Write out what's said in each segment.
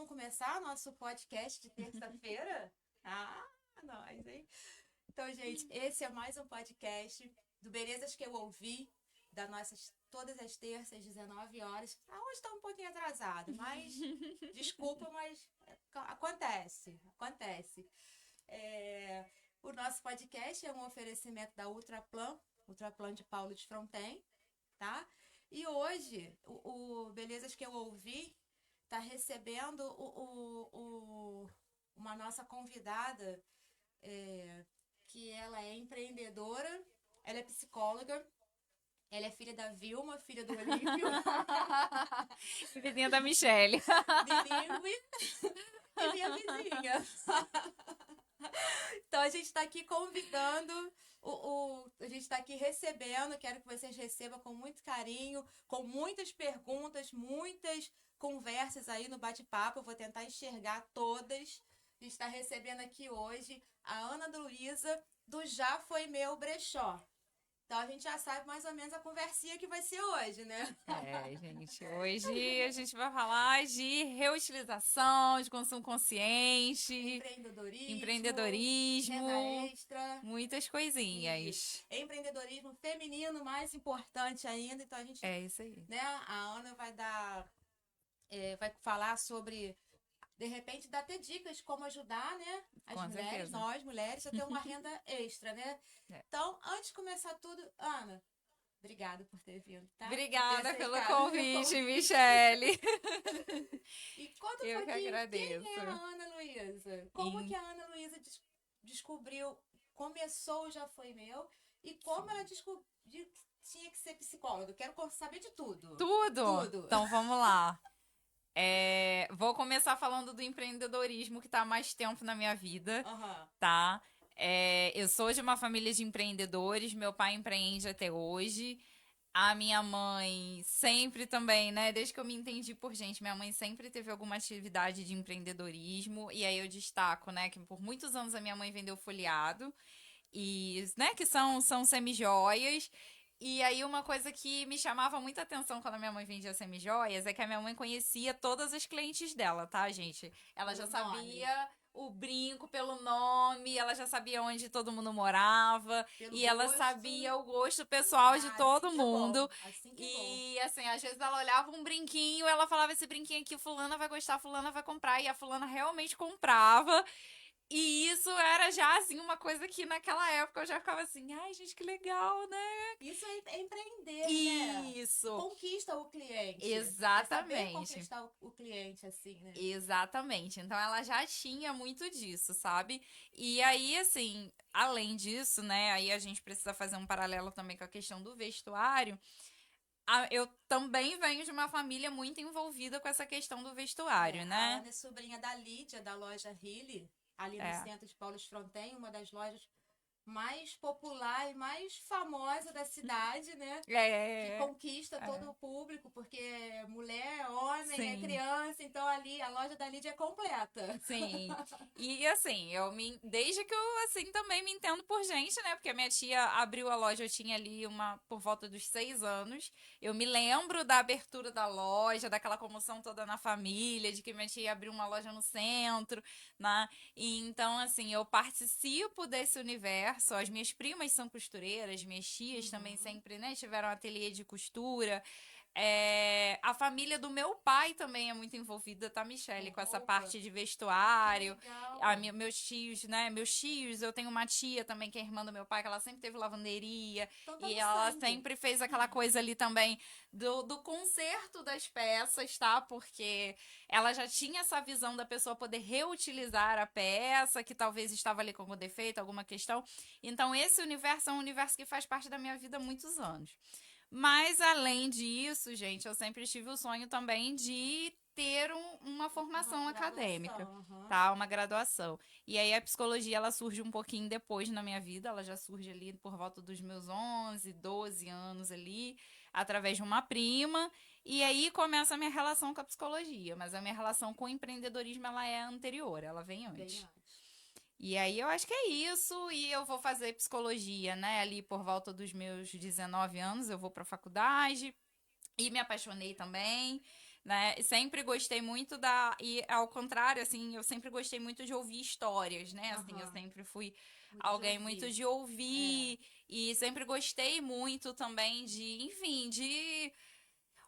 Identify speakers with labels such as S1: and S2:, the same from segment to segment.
S1: vamos começar nosso podcast de terça-feira? Ah, nós, hein? Então, gente, esse é mais um podcast do Belezas que eu ouvi, das nossas todas as terças, 19 horas. Hoje está um pouquinho atrasado, mas desculpa, mas acontece. O nosso podcast é um oferecimento da Ultraplan de Paulo de Fronten, tá? E hoje, o Belezas que eu ouvi está recebendo uma nossa convidada, que ela é empreendedora, ela é psicóloga, ela é filha da Vilma, filha do Olímpio,
S2: Vizinha da Michelle.
S1: bilíngue e minha vizinha. Então a gente está aqui convidando, a gente está aqui recebendo, quero que vocês recebam com muito carinho, com muitas perguntas, muitas conversas aí no bate-papo, eu vou tentar enxergar todas. A gente está recebendo aqui hoje a Ana Luísa, do Já Foi Meu Brechó. Então a gente já sabe mais ou menos a conversinha que vai ser hoje, né?
S2: Gente, hoje a gente vai falar de reutilização, de consumo consciente,
S1: Empreendedorismo, renda
S2: empreendedorismo,
S1: extra.
S2: muitas
S1: Isso.
S2: coisinhas.
S1: Empreendedorismo feminino, mais importante ainda. Então a gente,
S2: É isso aí.
S1: né? A Ana vai falar sobre, de repente, dar até dicas de como ajudar, né? As
S2: Com
S1: mulheres,
S2: certeza.
S1: nós mulheres, a ter uma renda extra, né?
S2: É.
S1: Então, antes de começar tudo, Ana, obrigada por ter vindo, tá?
S2: Obrigada
S1: Por ter
S2: pelo
S1: aceitado o meu
S2: convite,
S1: convite.
S2: Michelle.
S1: E conta um
S2: Eu que
S1: pouquinho, quem
S2: agradeço.
S1: é a Ana Luísa? Como que a Ana Luísa descobriu, começou o Já Foi Meu, e como ela descobriu que tinha que ser psicóloga? Quero saber de tudo.
S2: Tudo?
S1: Tudo.
S2: Então vamos lá. Vou começar falando do empreendedorismo que está há mais tempo na minha vida,
S1: Aham.
S2: tá? Eu sou de uma família de empreendedores, meu pai empreende até hoje. A minha mãe sempre também, né? Desde que eu me entendi por gente, minha mãe sempre teve alguma atividade de empreendedorismo. E aí eu destaco, né, que por muitos anos a minha mãe vendeu folheado e, né, que são semijoias. E aí uma coisa que me chamava muita atenção quando a minha mãe vendia semijoias é que a minha mãe conhecia todas as clientes dela, tá, gente? Ela já
S1: Pelo nome.
S2: sabia o brinco pelo nome, ela já sabia onde todo mundo morava
S1: Pelo
S2: e ela
S1: gosto.
S2: sabia o gosto pessoal de
S1: Assim
S2: todo
S1: que é bom.
S2: mundo.
S1: Assim que é bom.
S2: E assim, às vezes ela olhava um brinquinho, ela falava esse brinquinho aqui, fulana vai gostar, fulana vai comprar, e a fulana realmente comprava. E isso era já, assim, uma coisa que naquela época eu já ficava assim, ai, gente, que legal, né?
S1: Isso é empreender, né?
S2: Isso,
S1: Conquista o cliente. É saber
S2: exatamente.
S1: conquistar o cliente, assim, né?
S2: Exatamente. Então ela já tinha muito disso, sabe? E aí, assim, além disso, né? Aí a gente precisa fazer um paralelo também com a questão do vestuário. Eu também venho de uma família muito envolvida com essa questão do vestuário,
S1: A
S2: né?
S1: Ana é sobrinha da Lídia, da loja Hilly, ali no
S2: É.
S1: centro de Paulo de Fronten, uma das lojas mais popular e mais famosa da cidade, né? Que
S2: É.
S1: conquista todo
S2: É.
S1: o público, porque é mulher, homem, é
S2: Sim.
S1: criança, então ali a loja da Lídia é completa.
S2: Sim. E assim, desde que eu assim também me entendo por gente, né? Porque a minha tia abriu a loja, eu tinha ali por volta dos 6 anos. Eu me lembro da abertura da loja, daquela comoção toda na família, de que minha tia abriu uma loja no centro, né? E então, assim, eu participo desse universo. As minhas primas são costureiras, minhas tias também sempre, né, tiveram ateliê de costura. A família do meu pai também é muito envolvida, tá,
S1: Com
S2: Michelle? Com essa
S1: roupa.
S2: parte de
S1: Que
S2: vestuário.
S1: legal.
S2: Meus tios, né? Meus tios, eu tenho uma tia também que é irmã do meu pai, que ela sempre teve lavanderia.
S1: Então tá
S2: E
S1: no
S2: ela
S1: sangue.
S2: sempre fez aquela coisa ali também do conserto das peças, tá? Porque ela já tinha essa visão da pessoa poder reutilizar a peça, que talvez estava ali com algum defeito, alguma questão. Então, esse universo é um universo que faz parte da minha vida há muitos anos. Mas além disso, gente, eu sempre tive o sonho também de ter uma
S1: Uma
S2: formação acadêmica,
S1: graduação. Aham.
S2: tá? Uma graduação. E aí a psicologia, ela surge um pouquinho depois na minha vida, ela já surge ali por volta dos meus 11, 12 anos ali, através de uma prima, e aí começa a minha relação com a psicologia, mas a minha relação com o empreendedorismo, ela é anterior, ela vem
S1: Bem
S2: antes.
S1: antes.
S2: E aí eu acho que é isso, e eu vou fazer psicologia, né? Ali por volta dos meus 19 anos, eu vou pra faculdade e me apaixonei também. né? Sempre gostei muito e ao contrário, assim, eu sempre gostei muito de ouvir histórias, né? Assim, eu
S1: Aham.
S2: sempre fui
S1: Muito de
S2: alguém muito
S1: ouvir.
S2: de
S1: É.
S2: ouvir e sempre gostei muito também enfim, de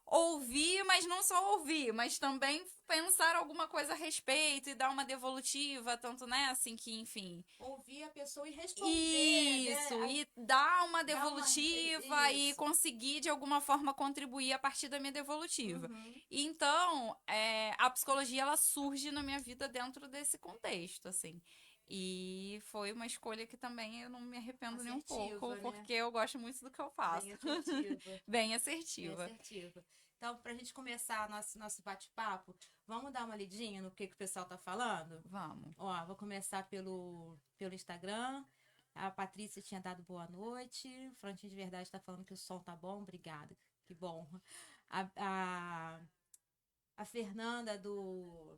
S2: ouvir, mas não só ouvir, mas também pensar alguma coisa a respeito e dar uma devolutiva, tanto, né, assim que, enfim,
S1: Ouvir a pessoa e responder, né?
S2: isso, e dar uma
S1: Dar uma.
S2: devolutiva e
S1: Isso.
S2: conseguir de alguma forma contribuir a partir da minha devolutiva.
S1: Uhum.
S2: Então, a psicologia ela surge na minha vida dentro desse contexto, assim. E foi uma escolha que também eu não me arrependo nem um pouco,
S1: Assertiva, né?
S2: porque eu gosto muito do que eu faço.
S1: Bem assertiva.
S2: Bem
S1: Bem
S2: assertiva.
S1: assertiva. Então, para a gente começar nosso bate-papo, vamos dar uma lidinha no que o pessoal tá falando?
S2: Vamos.
S1: Ó, vou começar pelo Instagram. A Patrícia tinha dado boa noite. Frontinho de Verdade está falando que o som tá bom. Obrigada. Que bom. A, a, a Fernanda do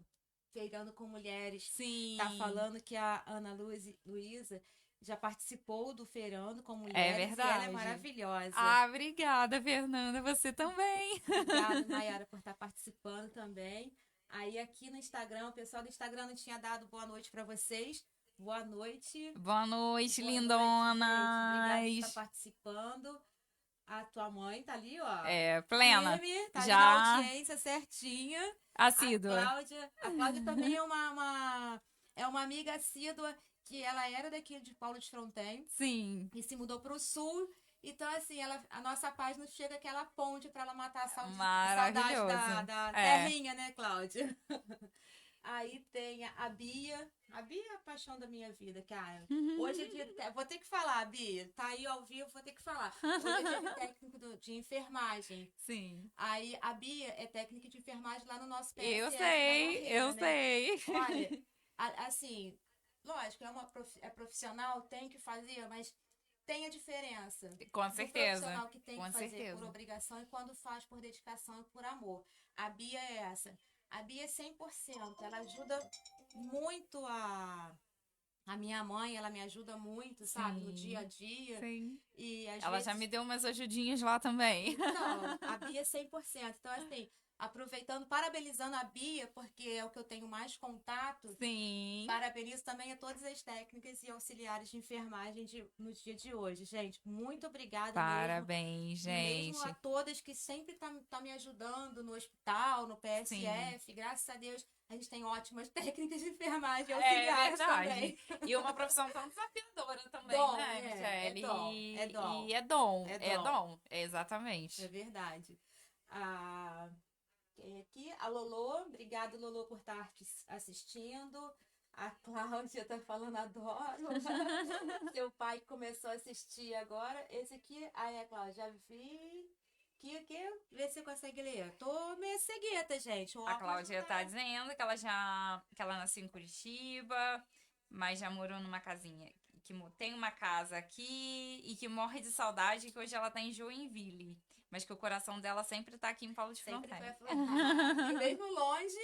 S1: Feirando com Mulheres tá
S2: Sim,
S1: falando que a Ana Luísa já participou do Feirando com
S2: é
S1: Mulheres e ela é
S2: verdade.
S1: maravilhosa.
S2: Ah, obrigada, Fernanda. Você também.
S1: Obrigada, Mayara, por estar participando também. Aí aqui no Instagram, o pessoal do Instagram não tinha dado boa noite para vocês. Boa noite.
S2: Boa noite,
S1: Boa noite, gente. Obrigada por estar
S2: lindonas.
S1: participando. A tua mãe tá ali, ó.
S2: É, plena.
S1: Firme, tá ali na
S2: Já
S1: audiência certinha.
S2: assídua.
S1: A Cláudia também é uma amiga assídua que ela era daqui de Paulo de Fronten
S2: Sim,
S1: e se mudou para o sul. Então, assim, a nossa página chega aquela ponte para ela matar a saudade
S2: maravilhoso.
S1: da
S2: É.
S1: terrinha, né, Cláudia? Aí tem a Bia. A Bia é a paixão da minha vida, cara. Hoje é dia. Vou ter que falar, Bia. Tá aí ao vivo, vou ter que falar. Hoje é dia de técnico de enfermagem.
S2: Sim.
S1: Aí a Bia é técnica de enfermagem lá no nosso
S2: Eu
S1: PSF, na
S2: sei,
S1: Morreira,
S2: eu
S1: né?
S2: sei.
S1: Olha, assim, lógico, é profissional, tem que fazer, mas tem a diferença
S2: Com
S1: do
S2: certeza.
S1: profissional que tem que
S2: Com
S1: fazer por
S2: certeza.
S1: obrigação e quando faz por dedicação e por amor. A Bia é essa. A Bia é 100%. Ela ajuda muito a minha mãe, ela me ajuda muito, sabe, no dia a
S2: Sim,
S1: dia.
S2: sim.
S1: E às
S2: Ela já me
S1: vezes.
S2: deu umas ajudinhas lá também.
S1: Então, a Bia é 100%. Então, assim, aproveitando, parabenizando a Bia, porque é o que eu tenho mais contato.
S2: Sim.
S1: Parabenizo também a todas as técnicas e auxiliares de enfermagem no dia de hoje, gente. Muito obrigada mesmo.
S2: Parabéns,
S1: E mesmo a
S2: gente.
S1: todas que sempre tá me ajudando no hospital, no
S2: Sim.
S1: PSF, graças a Deus, a gente tem ótimas técnicas de enfermagem e
S2: É
S1: auxiliares
S2: verdade.
S1: também.
S2: E uma profissão tão desafiadora também,
S1: Dom,
S2: né,
S1: né? É
S2: Michele?
S1: dom, é
S2: E
S1: dom,
S2: é dom,
S1: é
S2: é
S1: dom.
S2: dom,
S1: É
S2: exatamente.
S1: verdade. A, quem aqui? A Lolo, obrigada, Lolo, por estar assistindo. A Cláudia tá falando, adoro. Seu pai que começou a assistir agora. Esse aqui, aí a Cláudia, já vi. Que, vê se você consegue ler. Tô meio cegueta, gente. O
S2: A
S1: óculos não
S2: Cláudia tá
S1: tá.
S2: dizendo que ela nasceu em Curitiba, mas já morou numa casinha, tem uma casa aqui e que morre de saudade que hoje ela tá em Joinville, mas que o coração dela sempre tá aqui em Paulo de
S1: Sempre foi
S2: Fronten.
S1: a mesmo longe.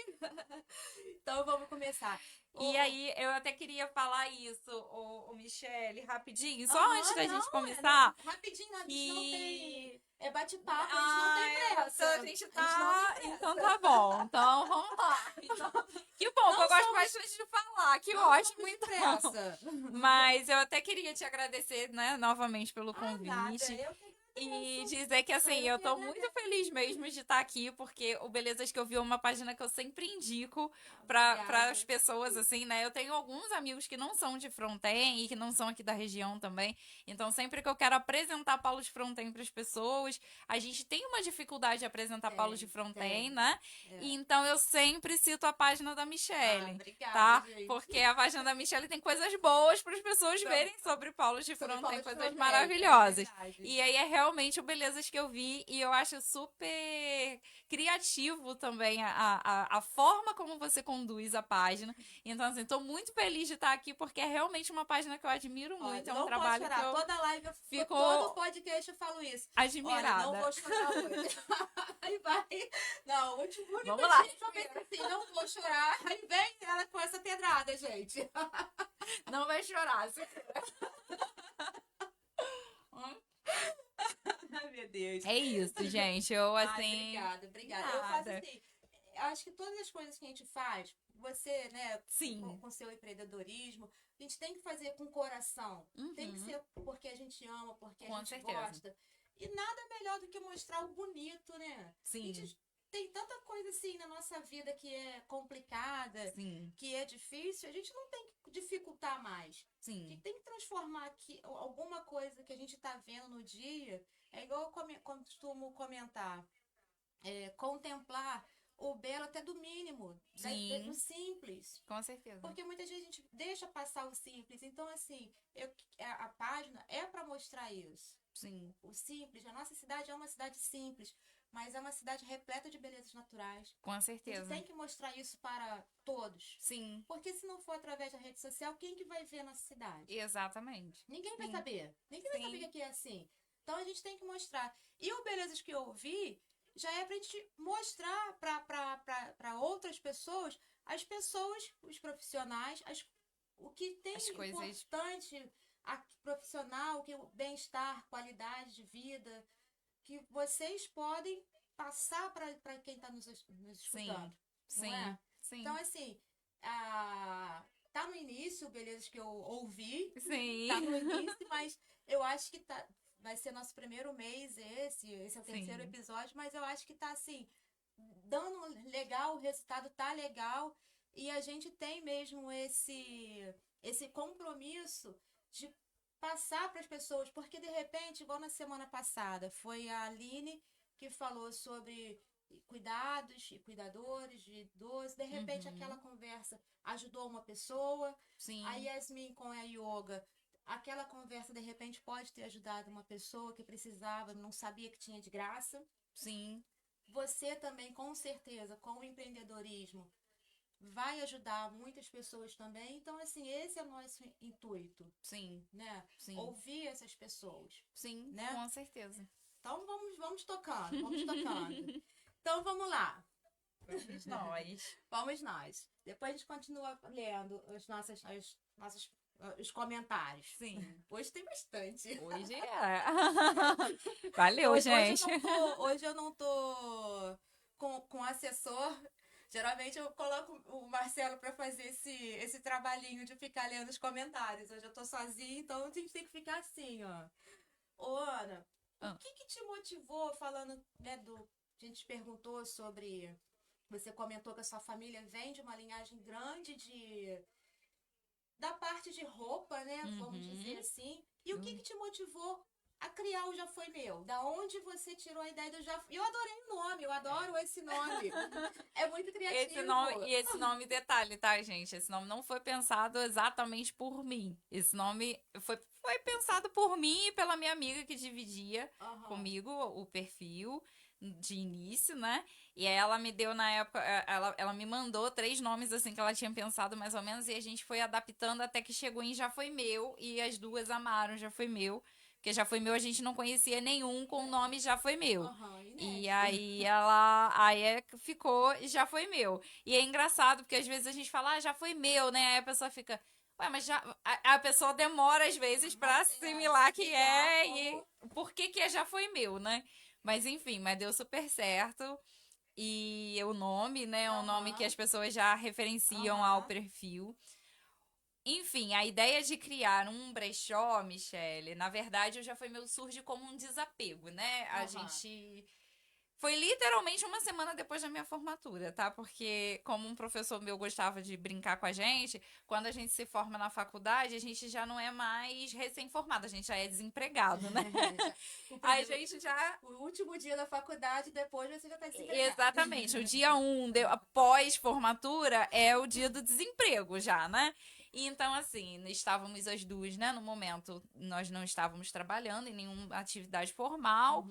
S1: Então vamos começar.
S2: E
S1: O,
S2: aí, eu até queria falar isso, o Michele, rapidinho, só antes
S1: aham,
S2: da gente
S1: não,
S2: começar,
S1: rapidinho, a gente não tem.
S2: que
S1: É bate-papo, a gente não tem
S2: então
S1: pressa.
S2: a gente
S1: A gente não tem
S2: tá. Então
S1: pressa.
S2: tá bom. Então vamos lá. Então, que bom, que eu
S1: Não
S2: gosto
S1: somos,
S2: bastante de falar. Que
S1: não
S2: ótimo,
S1: somos de
S2: então.
S1: pressa.
S2: Mas eu até queria te agradecer, né, novamente pelo
S1: Ah, nada,
S2: convite.
S1: eu que
S2: E
S1: agradeço.
S2: dizer que assim,
S1: Eu
S2: eu
S1: que
S2: tô muito
S1: agradeço.
S2: feliz mesmo de estar aqui, porque o Belezas que eu vi é uma página que eu sempre indico para as
S1: Obrigada.
S2: pessoas, assim, né? Eu tenho alguns amigos que não são de Fronten e que não são aqui da região também. Então, sempre que eu quero apresentar Paulo de Fronten para as pessoas, a gente tem uma dificuldade de apresentar Paulo de Fronten,
S1: Tem.
S2: né? E
S1: É.
S2: então eu sempre cito a página da
S1: Ah,
S2: Michelle.
S1: obrigada,
S2: Tá?
S1: gente.
S2: Porque a página da Michelle tem coisas boas para as pessoas
S1: Pra-
S2: verem sobre Paulo de
S1: Sobre
S2: Fronten,
S1: Paulo de
S2: coisas
S1: Fronten, é
S2: maravilhosas.
S1: verdade.
S2: E aí é realmente o Belezas que eu vi e eu acho super criativo também a forma como você conduz a página. Então, assim, tô muito feliz de estar aqui porque é realmente uma página que eu admiro muito.
S1: Olha,
S2: É um
S1: não pode
S2: trabalho que
S1: chorar.
S2: eu
S1: Toda live,
S2: fico
S1: todo podcast eu falo isso. Olha, não
S2: admirada.
S1: vou chorar hoje. Aí vai. Não, o único
S2: Vamos lá,
S1: dia que eu pensei assim, não vou chorar. Aí vem ela com essa pedrada, gente.
S2: não vai chorar.
S1: Ai, meu Deus.
S2: É isso, gente. Eu,
S1: Ai,
S2: assim,
S1: obrigada, obrigada. Eu faço
S2: nada.
S1: assim. eu acho que todas as coisas que a gente faz, você, né,
S2: Sim.
S1: com seu empreendedorismo, a gente tem que fazer com coração. Tem que
S2: Uhum.
S1: ser porque a gente ama, porque a
S2: Com
S1: gente
S2: certeza.
S1: gosta. E nada melhor do que mostrar o bonito, né? A
S2: Sim.
S1: gente tem tanta coisa assim na nossa vida que é complicada,
S2: Sim.
S1: que é difícil, a gente não tem que dificultar mais. A
S2: Sim.
S1: gente tem que transformar aqui alguma coisa que a gente está vendo no dia. É igual eu costumo comentar. Contemplar o belo até do mínimo,
S2: Sim.
S1: do simples.
S2: Com certeza.
S1: Porque muitas vezes a gente deixa passar o simples. Então, assim, a página é para mostrar isso.
S2: Sim.
S1: O simples. A nossa cidade é uma cidade simples, mas é uma cidade repleta de belezas naturais.
S2: Com
S1: A gente
S2: certeza.
S1: tem que mostrar isso para todos.
S2: Sim.
S1: Porque se não for através da rede social, quem que vai ver a nossa cidade?
S2: Exatamente.
S1: Ninguém vai
S2: Sim.
S1: saber. Ninguém vai saber que aqui é assim. Então a gente tem que mostrar. E o Belezas que eu ouvi já é pra gente mostrar para outras pessoas, as pessoas, os profissionais, o que tem
S2: As
S1: de
S2: coisas.
S1: importante profissional, que o bem-estar, qualidade de vida, que vocês podem passar para quem está nos escutando.
S2: Sim.
S1: Não
S2: Sim.
S1: é?
S2: Sim.
S1: Então, assim, tá no início, Belezas que eu ouvi.
S2: Sim.
S1: Tá no início, mas eu acho que vai ser nosso primeiro mês esse é o terceiro
S2: Sim.
S1: episódio, mas eu acho que tá assim, dando legal, o resultado tá legal e a gente tem mesmo esse compromisso de passar para as pessoas, porque de repente, igual na semana passada, foi a Aline que falou sobre cuidados e cuidadores de idosos, de repente aquela conversa ajudou uma pessoa,
S2: Sim.
S1: a Yasmin com a yoga, aquela conversa de repente pode ter ajudado uma pessoa que precisava, não sabia que tinha de graça.
S2: Sim.
S1: Você também, com certeza, com o empreendedorismo, vai ajudar muitas pessoas também. Então, assim, esse é o nosso intuito.
S2: Sim.
S1: Né?
S2: Sim.
S1: Ouvir essas pessoas.
S2: Sim,
S1: né?
S2: com certeza.
S1: Então, vamos tocando, vamos tocando. Então, vamos lá.
S2: Vamos nós.
S1: Vamos nós. Depois a gente continua lendo os comentários.
S2: Sim.
S1: Hoje tem bastante.
S2: Hoje é. Valeu,
S1: hoje,
S2: gente.
S1: Hoje eu não tô com assessor. Geralmente eu coloco o Marcelo para fazer esse trabalhinho de ficar lendo os comentários. Hoje eu tô sozinha, então a gente tem que ficar assim, ó. Ô, Ana, o que te motivou falando, né, a gente perguntou sobre... Você comentou que a sua família vem de uma linhagem grande da parte de roupa, né? Vamos dizer assim. E o que te motivou a criar o Já Foi Meu? Da onde você tirou a ideia do Já Foi? Eu adorei o nome, eu adoro esse nome. É muito criativo.
S2: Esse nome, detalhe, tá, gente? Esse nome não foi pensado exatamente por mim. Esse nome foi pensado por mim e pela minha amiga que dividia comigo o perfil de início, né? E aí ela me deu na época, ela me mandou 3 nomes assim que ela tinha pensado mais ou menos e a gente foi adaptando até que chegou em Já Foi Meu e as duas amaram Já Foi Meu. Porque Já Foi Meu a gente não conhecia nenhum com o nome Já Foi Meu. E aí ficou Já Foi Meu. E é engraçado porque às vezes a gente fala, Já foi meu, né? Aí a pessoa fica, ué, mas já a pessoa demora às vezes pra assimilar que e por que é Já Foi Meu, né? Mas enfim, mas deu super certo. E o nome, né? É um nome que as pessoas já referenciam ao perfil. Enfim, a ideia de criar um brechó, Michele, na verdade, o Já Foi Meu surge como um desapego, né? A gente... Foi literalmente uma semana depois da minha formatura, tá? Porque, como um professor meu gostava de brincar com a gente, quando a gente se forma na faculdade, a gente já não é mais recém-formado, a gente já é desempregado, né? A gente já...
S1: O último dia da faculdade, depois você já tá desempregado.
S2: Exatamente. O dia 1 após formatura é o dia do desemprego já, né? E então, assim, estávamos as duas, né? No momento, nós não estávamos trabalhando em nenhuma atividade formal.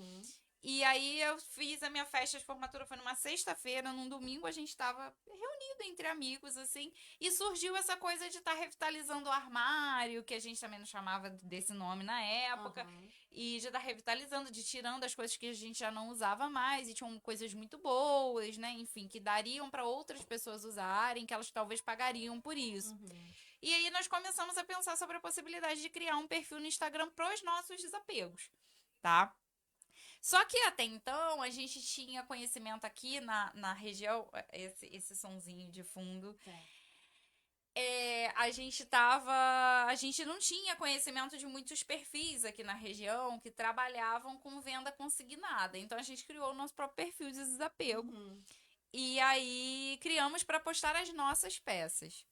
S2: E aí eu fiz a minha festa de formatura, foi numa sexta-feira, num domingo a gente estava reunido entre amigos, assim, e surgiu essa coisa de estar revitalizando o armário, que a gente também não chamava desse nome na época, e de estar revitalizando, de tirando as coisas que a gente já não usava mais, e tinham coisas muito boas, né, enfim, que dariam para outras pessoas usarem, que elas talvez pagariam por isso. E aí nós começamos a pensar sobre a possibilidade de criar um perfil no Instagram para os nossos desapegos, tá? Só que até então a gente tinha conhecimento aqui na região, esse sonzinho de fundo. A gente não tinha conhecimento de muitos perfis aqui na região que trabalhavam com venda consignada. Então a gente criou o nosso próprio perfil de desapego. E aí criamos para postar as nossas peças.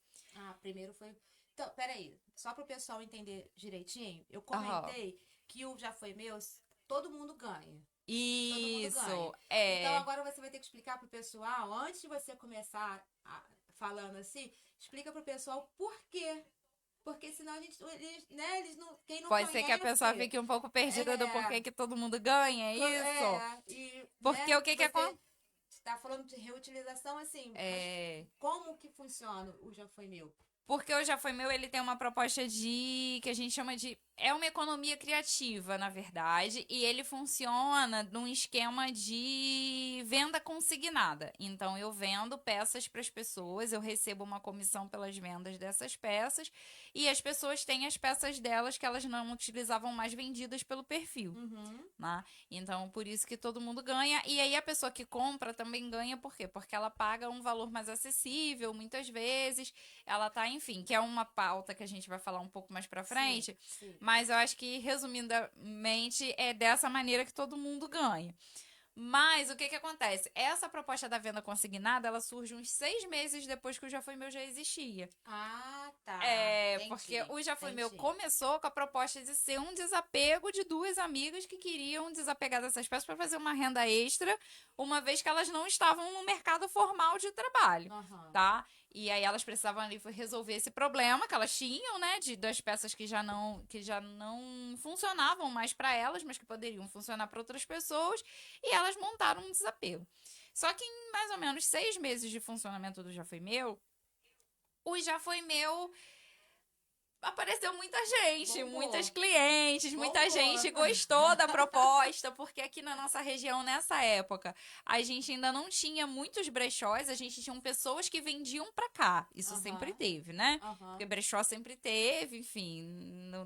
S1: Primeiro foi... Então, peraí, só para o pessoal entender direitinho, eu comentei que o Já Foi Meu, todo mundo ganha.
S2: Isso,
S1: todo mundo ganha. Então agora você vai ter que explicar pro pessoal, antes de você começar falando assim, explica pro pessoal por quê. Porque senão eles não, quem não
S2: pode
S1: conhece...
S2: ser que a pessoa fique um pouco perdida do porquê que todo mundo ganha, é isso? Porque o que acontece?
S1: Você tá falando de reutilização, assim, mas como que funciona o Já Foi Meu?
S2: Porque o Já Foi Meu, ele tem uma proposta que a gente chama de... É uma economia criativa, na verdade, e ele funciona num esquema de venda consignada. Então, eu vendo peças para as pessoas, eu recebo uma comissão pelas vendas dessas peças, e as pessoas têm as peças delas que elas não utilizavam mais vendidas pelo perfil. Né? Então, por isso que todo mundo ganha. E aí, a pessoa que compra também ganha, por quê? Porque ela paga um valor mais acessível, muitas vezes, ela tá, enfim, que é uma pauta que a gente vai falar um pouco mais pra frente.
S1: Sim.
S2: Mas eu acho que, resumidamente, é dessa maneira que todo mundo ganha. Mas o que acontece? Essa proposta da venda consignada, ela surge uns 6 meses depois que o Já Foi Meu já existia.
S1: Tá.
S2: Entendi, porque o Já Foi Meu começou com a proposta de ser um desapego de duas amigas que queriam desapegar dessas peças para fazer uma renda extra, uma vez que elas não estavam no mercado formal de trabalho, tá? E aí elas precisavam ali resolver esse problema que elas tinham, né, das peças que já não funcionavam mais para elas, mas que poderiam funcionar para outras pessoas, e elas montaram um desapego. Só que em mais ou menos 6 meses de funcionamento do Já Foi Meu, o Já Foi Meu apareceu muita gente, muitas clientes, muita gente gostou da proposta, porque aqui na nossa região, nessa época, a gente ainda não tinha muitos brechós, a gente tinha pessoas que vendiam pra cá. Isso sempre teve, né? Porque brechó sempre teve, enfim,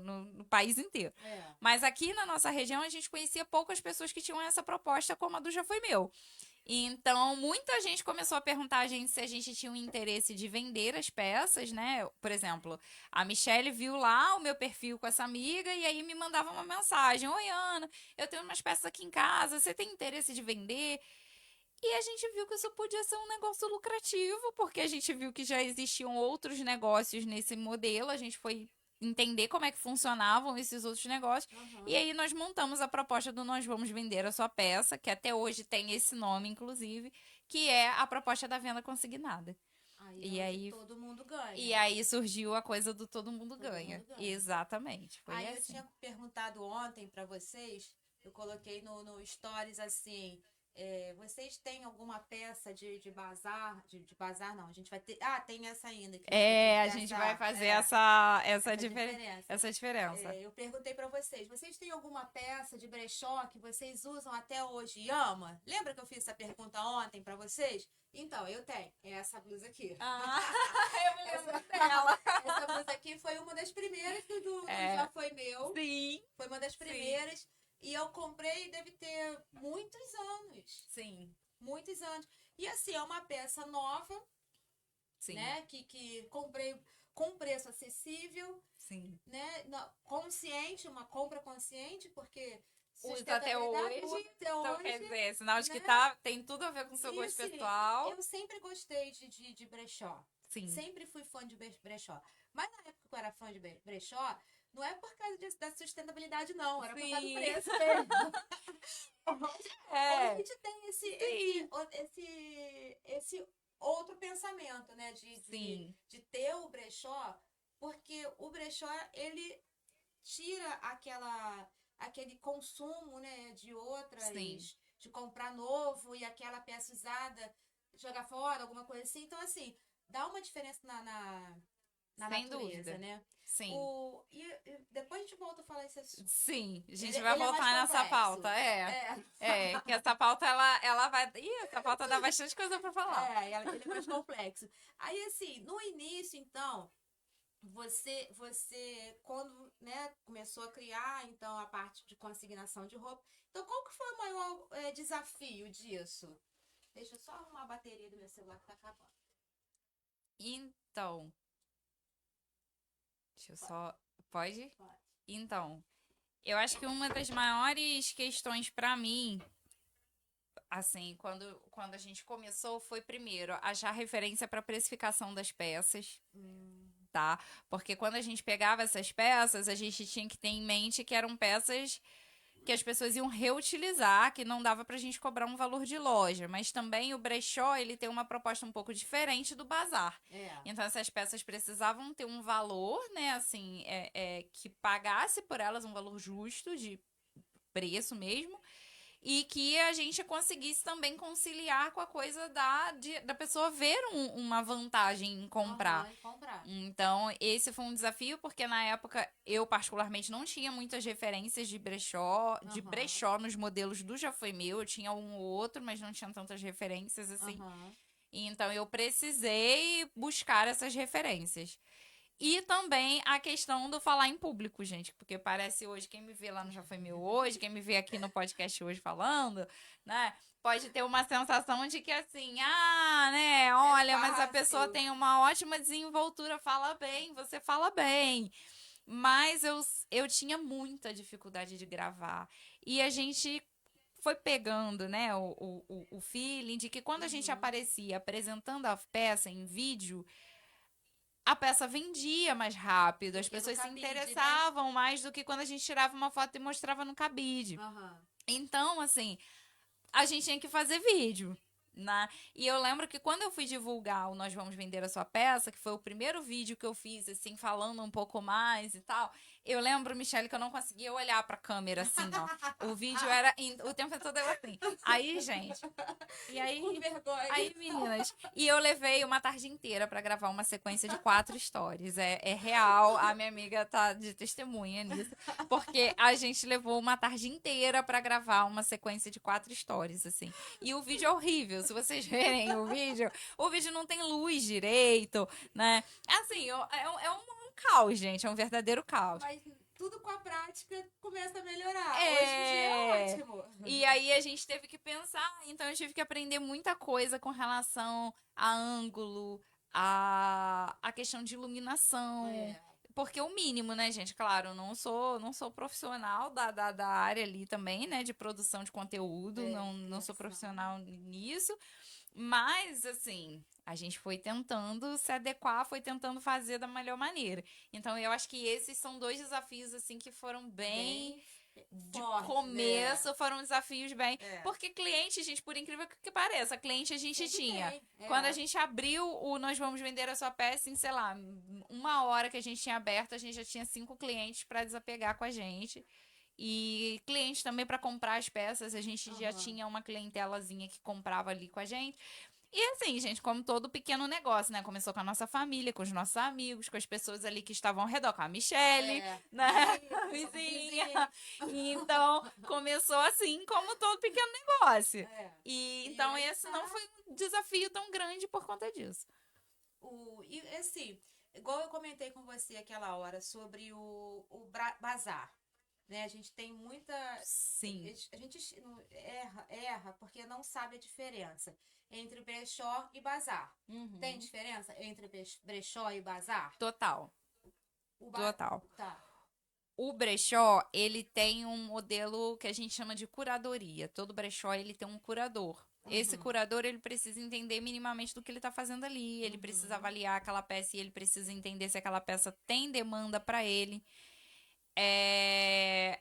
S2: no país inteiro. Mas aqui na nossa região, a gente conhecia poucas pessoas que tinham essa proposta, como a do Já Foi Meu. Então, muita gente começou a perguntar a gente se a gente tinha um interesse de vender as peças, né? Por exemplo, a Michelle viu lá o meu perfil com essa amiga e aí me mandava uma mensagem: Oi, Ana, eu tenho umas peças aqui em casa, você tem interesse de vender? E a gente viu que isso podia ser um negócio lucrativo, porque a gente viu que já existiam outros negócios nesse modelo, a gente foi entender como é que funcionavam esses outros negócios. E aí nós montamos a proposta do Nós Vamos Vender a Sua Peça, que até hoje tem esse nome, inclusive, que é a proposta da venda consignada.
S1: E aí todo mundo ganha.
S2: E aí surgiu a coisa do todo mundo ganha. Exatamente. Foi assim.
S1: Eu tinha perguntado ontem pra vocês, eu coloquei no Stories assim... vocês têm alguma peça de bazar? De bazar, não. A gente vai ter... tem essa ainda.
S2: A gente vai fazer essa diferença.
S1: Eu perguntei pra vocês. Vocês têm alguma peça de brechó que vocês usam até hoje e ama? Lembra que eu fiz essa pergunta ontem pra vocês? Então, eu tenho. É essa blusa aqui.
S2: Eu me lembro dela.
S1: Essa blusa aqui foi uma das primeiras do Já Foi Meu.
S2: Sim.
S1: Foi uma das primeiras. Sim. E eu comprei, deve ter muitos anos.
S2: Sim.
S1: Muitos anos. E assim, é uma peça nova.
S2: Sim.
S1: Né? Que comprei com preço acessível.
S2: Sim.
S1: Né? Consciente, uma compra consciente, porque...
S2: Usa até hoje. Então, quer dizer, sinal de que tem tudo a ver com o seu gosto pessoal.
S1: Eu sempre gostei de brechó.
S2: Sim.
S1: Sempre fui fã de brechó. Mas na época que eu era fã de brechó, não é por causa da sustentabilidade, não. Era por causa do preço mesmo. A gente tem esse outro pensamento, né? De ter o brechó, porque o brechó, ele tira aquele consumo, né? De outras...
S2: Sim.
S1: De comprar novo e aquela peça usada jogar fora, alguma coisa assim. Então, assim, dá uma diferença na
S2: sem
S1: natureza,
S2: dúvida.
S1: Né?
S2: Sim.
S1: E depois a gente volta a falar esse assunto.
S2: Sim, a gente vai voltar nessa pauta. Que essa pauta, ela vai... essa pauta dá bastante coisa pra falar.
S1: Ele é mais complexo. Aí, assim, no início, então, você quando, né, começou a criar, então, a parte de consignação de roupa, então qual que foi o maior desafio disso? Deixa eu só arrumar a bateria do meu celular que tá acabando.
S2: Então, deixa eu
S1: Pode,
S2: só. Pode?
S1: pode.
S2: Então, eu acho que uma das maiores questões pra mim, assim, quando a gente começou, foi primeiro achar referência para precificação das peças,
S1: Hum,
S2: tá? Porque quando a gente pegava essas peças, a gente tinha que ter em mente que eram peças que as pessoas iam reutilizar, que não dava pra gente cobrar um valor de loja, mas também o brechó, ele tem uma proposta um pouco diferente do bazar.
S1: é.
S2: Então essas peças precisavam ter um valor, né, assim, que pagasse por elas um valor justo de preço mesmo, e que a gente conseguisse também conciliar com a coisa da pessoa ver uma vantagem em comprar.
S1: Aham, e comprar.
S2: Então, esse foi um desafio, porque na época eu, particularmente, não tinha muitas referências de
S1: Aham,
S2: brechó nos modelos do Já Foi Meu. Eu tinha um ou outro, mas não tinha tantas referências assim.
S1: aham.
S2: E então, eu precisei buscar essas referências. E também a questão do falar em público, gente, porque parece hoje, quem me vê lá no Já Foi Meu hoje, quem me vê aqui no podcast hoje falando, né, pode ter uma sensação de que assim, né,
S1: É
S2: olha, mas a pessoa
S1: fácil.
S2: tem uma ótima desenvoltura, fala bem, você fala bem. Mas eu tinha muita dificuldade de gravar. E a gente foi pegando, né, o feeling de que quando a gente
S1: Uhum.
S2: aparecia apresentando a peça em vídeo, a peça vendia mais rápido,
S1: Do
S2: as
S1: que no
S2: pessoas se
S1: cabide, né?
S2: interessavam mais do que quando a gente tirava uma foto e mostrava no cabide.
S1: Aham.
S2: Então, assim, a gente tinha que fazer vídeo. Né? E eu lembro que quando eu fui divulgar o Nós Vamos Vender a Sua Peça, que foi o primeiro vídeo que eu fiz, assim, falando um pouco mais e tal, eu lembro, Michelle, que eu não conseguia olhar pra câmera, assim, ó. O vídeo era, o tempo todo eu assim. Aí, gente, e
S1: Com
S2: aí,
S1: vergonha.
S2: aí, meninas, e eu levei uma tarde inteira pra gravar uma sequência de 4 stories. É real, a minha amiga tá de testemunha nisso, porque a gente levou uma tarde inteira pra gravar uma sequência de 4 stories, assim. E o vídeo é horrível, se vocês verem o vídeo não tem luz direito, né? Assim, é um caos, gente, é um verdadeiro caos.
S1: Mas tudo com a prática começa a melhorar. Hoje em dia é
S2: É.
S1: ótimo.
S2: E aí a gente teve que pensar, então eu tive que aprender muita coisa com relação a ângulo, a questão de iluminação.
S1: É,
S2: Porque o mínimo, né, gente? Claro, eu não sou profissional da área ali também, né? De produção de conteúdo, não sou
S1: criação.
S2: profissional nisso. Mas, assim, a gente foi tentando se adequar, foi tentando fazer da melhor maneira. Então, eu acho que esses são dois desafios, assim, que foram bem
S1: Bem
S2: de
S1: fortes, né?
S2: começo, foram desafios bem.
S1: É.
S2: Porque cliente, gente, por incrível que pareça, cliente a gente
S1: Sempre
S2: tinha.
S1: tem.
S2: Quando a
S1: É.
S2: gente abriu o Nós Vamos Vender a Sua Peça, em, sei lá, 1 hora que a gente tinha aberto, a gente já tinha 5 clientes para desapegar com a gente. E clientes também para comprar as peças, a gente já
S1: Aham.
S2: tinha uma clientelazinha que comprava ali com a gente. E assim, gente, como todo pequeno negócio, né? Começou com a nossa família, com os nossos amigos, com as pessoas ali que estavam ao redor, com a Michelle,
S1: É.
S2: né? A
S1: Vizinho,
S2: vizinha.
S1: vizinho.
S2: E então, começou assim, como todo pequeno negócio.
S1: É.
S2: E
S1: E
S2: então,
S1: hoje
S2: esse não
S1: tá.
S2: foi um desafio tão grande por conta disso.
S1: E assim, igual eu comentei com você aquela hora sobre bazar. Né? A gente tem muita.
S2: Sim,
S1: A gente erra porque não sabe a diferença entre brechó e bazar. Tem
S2: uhum.
S1: diferença entre brechó e bazar?
S2: Total,
S1: O ba...
S2: total.
S1: Tá.
S2: O brechó, ele tem um modelo que a gente chama de curadoria. Todo brechó, ele tem um curador. Esse
S1: Uhum.
S2: curador, ele precisa entender minimamente do que ele está fazendo ali. Ele precisa
S1: Uhum.
S2: avaliar aquela peça e ele precisa entender se aquela peça tem demanda para ele.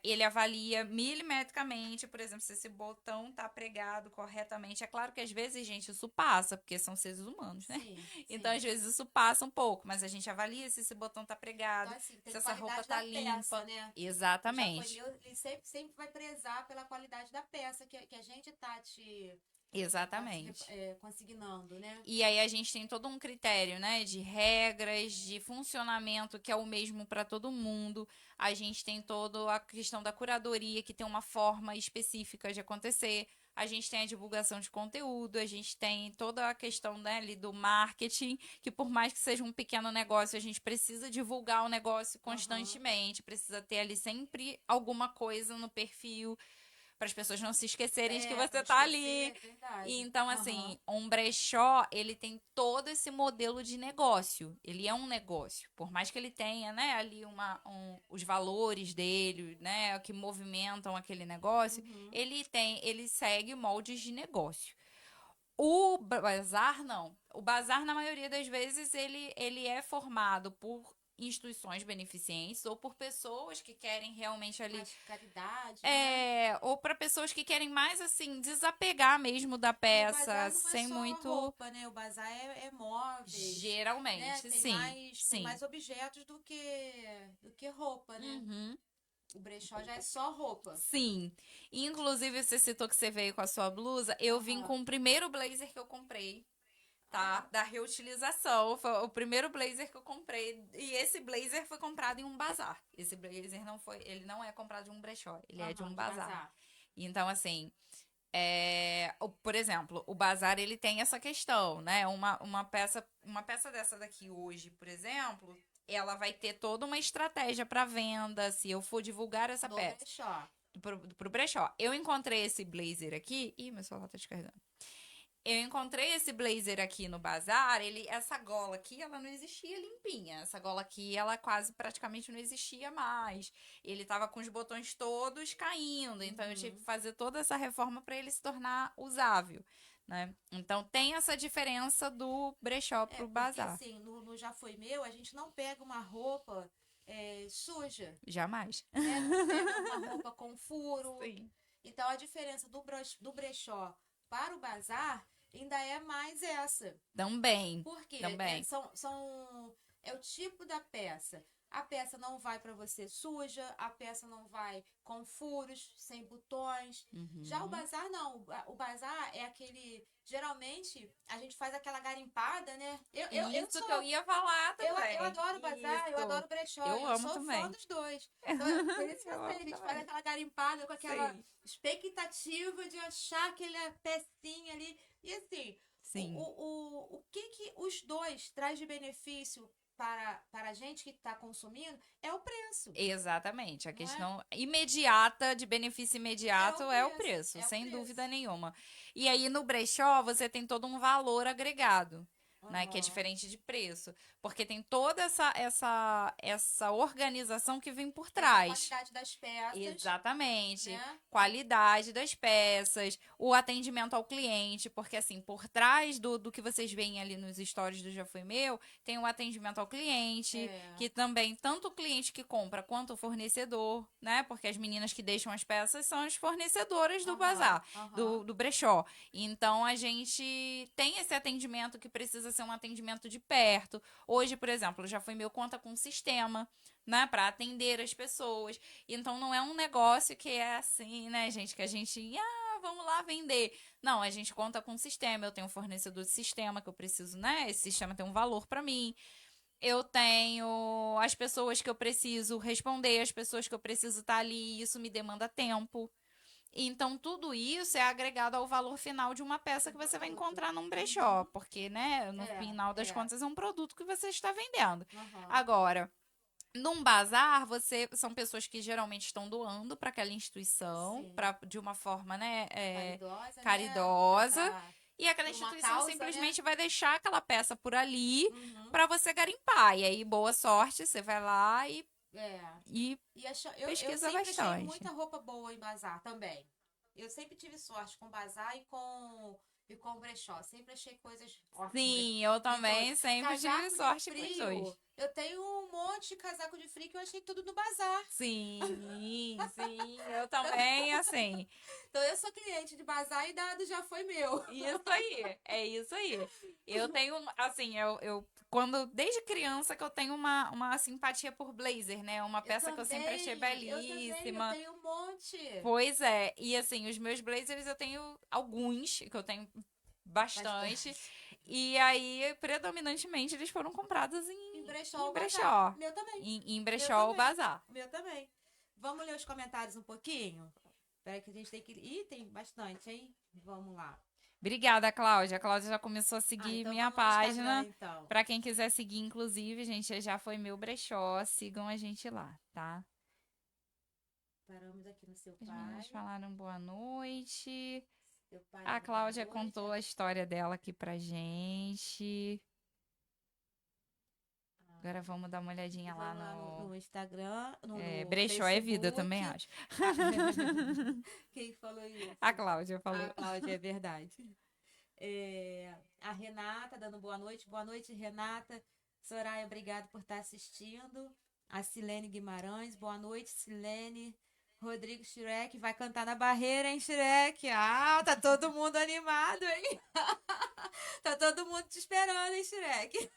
S2: Ele avalia milimetricamente, por exemplo, se esse botão tá pregado corretamente. É claro que às vezes, gente, isso passa, porque são seres humanos, né?
S1: Sim,
S2: Então,
S1: sim.
S2: às vezes, isso passa um pouco, mas a gente avalia se esse botão tá
S1: Então,
S2: pregado,
S1: assim,
S2: se
S1: tem
S2: essa roupa
S1: qualidade
S2: tá
S1: da peça,
S2: limpa.
S1: né? O Já Foi
S2: Exatamente.
S1: Meu, ele sempre vai prezar pela qualidade da peça que a gente tá te
S2: Exatamente.
S1: consignando, né?
S2: E aí a gente tem todo um critério, né, de regras, de funcionamento que é o mesmo para todo mundo. A gente tem toda a questão da curadoria, que tem uma forma específica de acontecer. a gente tem a divulgação de conteúdo, a gente tem toda a questão, né, ali do marketing, que por mais que seja um pequeno negócio, a gente precisa divulgar o negócio
S1: Aham.
S2: constantemente, precisa ter ali sempre alguma coisa no perfil para as pessoas não se esquecerem de que
S1: Pra
S2: você
S1: não
S2: tá
S1: esquecer,
S2: ali.
S1: é
S2: E
S1: verdade.
S2: então,
S1: Aham.
S2: assim, um brechó, ele tem todo esse modelo de negócio. Ele é um negócio. Por mais que ele tenha, né, ali os valores dele, né, que movimentam aquele negócio,
S1: Uhum.
S2: ele segue moldes de negócio. O bazar, não. O bazar, na maioria das vezes, ele é formado por instituições beneficentes ou por pessoas que querem realmente ali
S1: Mais caridade, né?
S2: ou para pessoas que querem mais assim desapegar mesmo da
S1: E o
S2: peça,
S1: bazar não é
S2: sem
S1: só
S2: muito,
S1: roupa, né? O bazar é móveis, né?
S2: geralmente, sim,
S1: Tem
S2: sim.
S1: mais objetos do que roupa, né?
S2: Uhum.
S1: O brechó já é só roupa.
S2: Sim. Inclusive, você citou que você veio com a sua blusa. Eu vim
S1: Aham.
S2: com o primeiro blazer que eu comprei,
S1: Ah,
S2: tá?
S1: é?
S2: Da reutilização. Foi o primeiro blazer que eu comprei. E esse blazer foi comprado em um bazar. Esse blazer não foi, ele não é comprado de um brechó, ele é de um
S1: Aham, de
S2: bazar.
S1: bazar.
S2: Então, assim, por exemplo, o bazar ele tem essa questão, né? Uma peça dessa daqui hoje, por exemplo, ela vai ter toda uma estratégia para venda, se eu for divulgar essa
S1: No
S2: peça
S1: brechó.
S2: pro brechó. Eu encontrei esse blazer aqui. Ih, meu celular tá descarregando. Eu encontrei esse blazer aqui no bazar, essa gola aqui, ela não existia limpinha. Essa gola aqui, ela quase praticamente não existia mais. Ele tava com os botões todos caindo, então eu tive que
S1: Uhum.
S2: fazer toda essa reforma para ele se tornar usável, né? Então tem essa diferença do brechó
S1: É,
S2: pro
S1: porque
S2: bazar.
S1: assim, no Já Foi Meu, a gente não pega uma roupa suja,
S2: Jamais.
S1: né? Não pega uma roupa com furo.
S2: Sim.
S1: Então a diferença do brechó para o bazar ainda é mais essa.
S2: Também,
S1: Porque
S2: também.
S1: é o tipo da peça. A peça não vai para você suja, a peça não vai com furos, sem botões. Já o
S2: Uhum.
S1: bazar não. O bazar é aquele. Geralmente a gente faz aquela garimpada, né? Eu
S2: Isso que eu
S1: sou.
S2: ia falar
S1: Eu
S2: também.
S1: adoro bazar, eu
S2: Isso.
S1: adoro brechó.
S2: Eu
S1: Eu
S2: amo
S1: sou fã
S2: também.
S1: dos dois. Então, por isso que eu
S2: Eu
S1: sei,
S2: amo
S1: a gente faz
S2: também.
S1: aquela garimpada com aquela
S2: Sim.
S1: expectativa de achar aquela pecinha ali. E assim,
S2: Sim.
S1: o que os dois traz de benefício para a gente que está consumindo é o preço,
S2: Exatamente. A
S1: não é?
S2: questão imediata, de benefício
S1: É o
S2: imediato, é o
S1: preço,
S2: preço,
S1: é o
S2: sem dúvida
S1: preço.
S2: nenhuma. E aí no brechó você tem todo um valor agregado, né? Que é
S1: Aham.
S2: diferente de preço. Porque tem toda essa organização que vem por
S1: Tem a
S2: trás.
S1: qualidade das peças,
S2: Exatamente.
S1: né?
S2: Qualidade das peças, o atendimento ao cliente, porque assim, por trás do que vocês veem ali nos stories do Já Foi Meu, tem o atendimento ao cliente,
S1: É.
S2: que também, tanto o cliente que compra quanto o fornecedor, né? Porque as meninas que deixam as peças são as fornecedoras do
S1: Aham,
S2: bazar,
S1: aham.
S2: do brechó. Então a gente tem esse atendimento que precisa ser um atendimento de perto. Hoje, por exemplo, Já Foi Meu conta com um sistema, né, para atender as pessoas. Então não é um negócio que é assim, né, gente, que a gente, vamos lá vender. Não, a gente conta com um sistema, eu tenho um fornecedor de sistema que eu preciso, né? Esse sistema tem um valor para mim. Eu tenho as pessoas que eu preciso responder, as pessoas que eu preciso estar ali, e isso me demanda tempo. Então, tudo isso é agregado ao valor final de uma peça
S1: Um
S2: que você vai
S1: produto.
S2: encontrar num brechó,
S1: Uhum.
S2: porque, né, no
S1: É,
S2: final das
S1: é.
S2: contas é um produto que você está vendendo.
S1: Aham.
S2: Agora, num bazar, são pessoas que geralmente estão doando para aquela instituição,
S1: Sim.
S2: de uma forma, né,
S1: Caridosa, né?
S2: caridosa, e aquela
S1: Por uma
S2: instituição
S1: causa, né?
S2: simplesmente vai deixar aquela peça por ali
S1: Uhum.
S2: para você garimpar. E aí, boa sorte, você vai lá
S1: É.
S2: e
S1: Eu
S2: pesquisa
S1: sempre achei
S2: bastante.
S1: muita roupa boa em bazar também. Eu sempre tive sorte com bazar e com brechó. Sempre achei coisas ótimas
S2: Sim, eu
S1: em todos.
S2: também sempre tive
S1: Casaco de
S2: sorte com os
S1: frio.
S2: dois.
S1: Eu tenho um monte de casaco de frio que eu achei tudo no bazar.
S2: Sim, sim, eu também, assim.
S1: Então eu sou cliente de bazar e dado já foi meu.
S2: Isso aí, é isso aí. Eu tenho, assim, desde criança que eu tenho uma simpatia por blazer, né? Uma peça que eu sempre achei
S1: Eu
S2: belíssima.
S1: tenho um monte.
S2: Pois é, e assim, os meus blazers eu tenho alguns, que eu tenho bastante.
S1: Bastante.
S2: E aí, predominantemente, eles foram comprados
S1: Em brechó
S2: em
S1: ou bazar.
S2: brechó.
S1: Meu também.
S2: Em
S1: Meu
S2: brechó ou
S1: também.
S2: bazar.
S1: Meu também. Vamos ler os comentários um pouquinho? Espera que a gente tem que... Ih, tem bastante, hein? Vamos lá.
S2: Obrigada, Cláudia. A Cláudia já começou a
S1: Ah,
S2: seguir
S1: então
S2: minha
S1: vamos no Instagram,
S2: página.
S1: então.
S2: Pra quem quiser seguir, inclusive, gente, já foi meu brechó. Sigam a gente lá, tá?
S1: Paramos aqui no seu
S2: As
S1: pai.
S2: meninas falaram boa noite.
S1: Seu pai
S2: A
S1: dando boa
S2: Cláudia
S1: noite.
S2: contou a história dela aqui pra gente. Agora vamos dar uma olhadinha lá
S1: Vamos lá
S2: no.
S1: no Instagram, no
S2: Brechó é vida, eu também
S1: Facebook.
S2: acho.
S1: Ah, quem falou isso?
S2: A Cláudia
S1: A
S2: falou.
S1: Cláudia, é verdade. A Renata dando boa noite. Boa noite, Renata. Soraya, obrigado por estar assistindo. A Silene Guimarães, boa noite, Silene. Rodrigo Shrek vai cantar na barreira, hein, Shrek? Ah, tá todo mundo animado, hein? Tá todo mundo te esperando, hein, Shrek?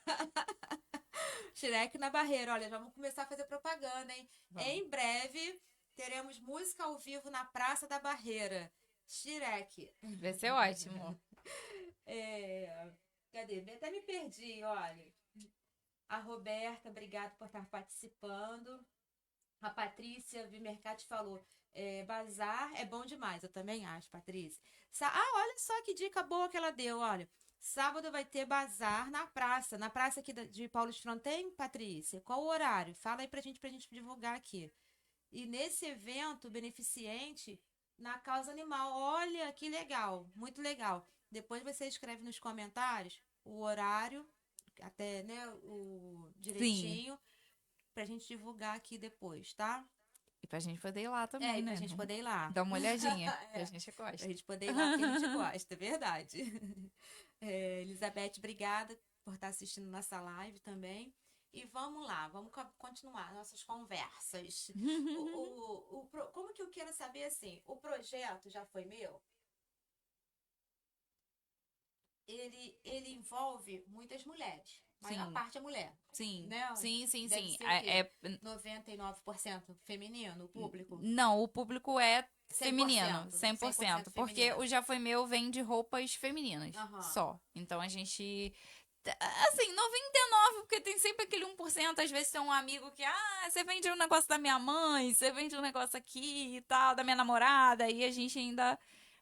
S1: Shrek na barreira. Olha, já vamos começar a fazer propaganda, hein?
S2: Vamos.
S1: Em breve teremos música ao vivo na Praça da Barreira. Shrek.
S2: Vai ser ótimo.
S1: Cadê? Até me perdi, olha. A Roberta, obrigado por estar participando. A Patrícia Vimercati falou: bazar é bom demais. Eu também acho, Patrícia. Olha só que dica boa que ela deu, olha. Sábado vai ter bazar na praça aqui de Paulo de Fronten, Patrícia. Qual o horário? Fala aí pra gente divulgar aqui. E nesse evento beneficente na causa animal. Olha que legal, muito legal. Depois você escreve nos comentários o horário, até, né, o
S2: Sim.
S1: direitinho, pra gente divulgar aqui depois, tá?
S2: E pra gente poder ir lá também,
S1: E
S2: né?
S1: pra gente poder ir lá.
S2: Dar uma olhadinha. Que
S1: É,
S2: a gente gosta.
S1: pra gente poder ir lá porque a gente gosta, é verdade. Elizabeth, obrigada por estar assistindo nossa live também. E vamos lá, vamos continuar nossas conversas. Como que eu quero saber assim? O projeto já foi meu? Ele envolve muitas mulheres. A maior
S2: Sim.
S1: parte é mulher.
S2: Sim,
S1: Né?
S2: sim.
S1: Deve ser o quê? 99% feminino, o público?
S2: Não, o público é
S1: 100%,
S2: feminino, 100%,
S1: 100%
S2: porque
S1: feminino.
S2: o Já Foi Meu vende roupas femininas,
S1: Aham.
S2: só. Então a gente, assim, 99, porque tem sempre aquele 1%, às vezes tem um amigo que, você vende um negócio da minha mãe, você vende um negócio aqui e tal, da minha namorada, e a gente ainda,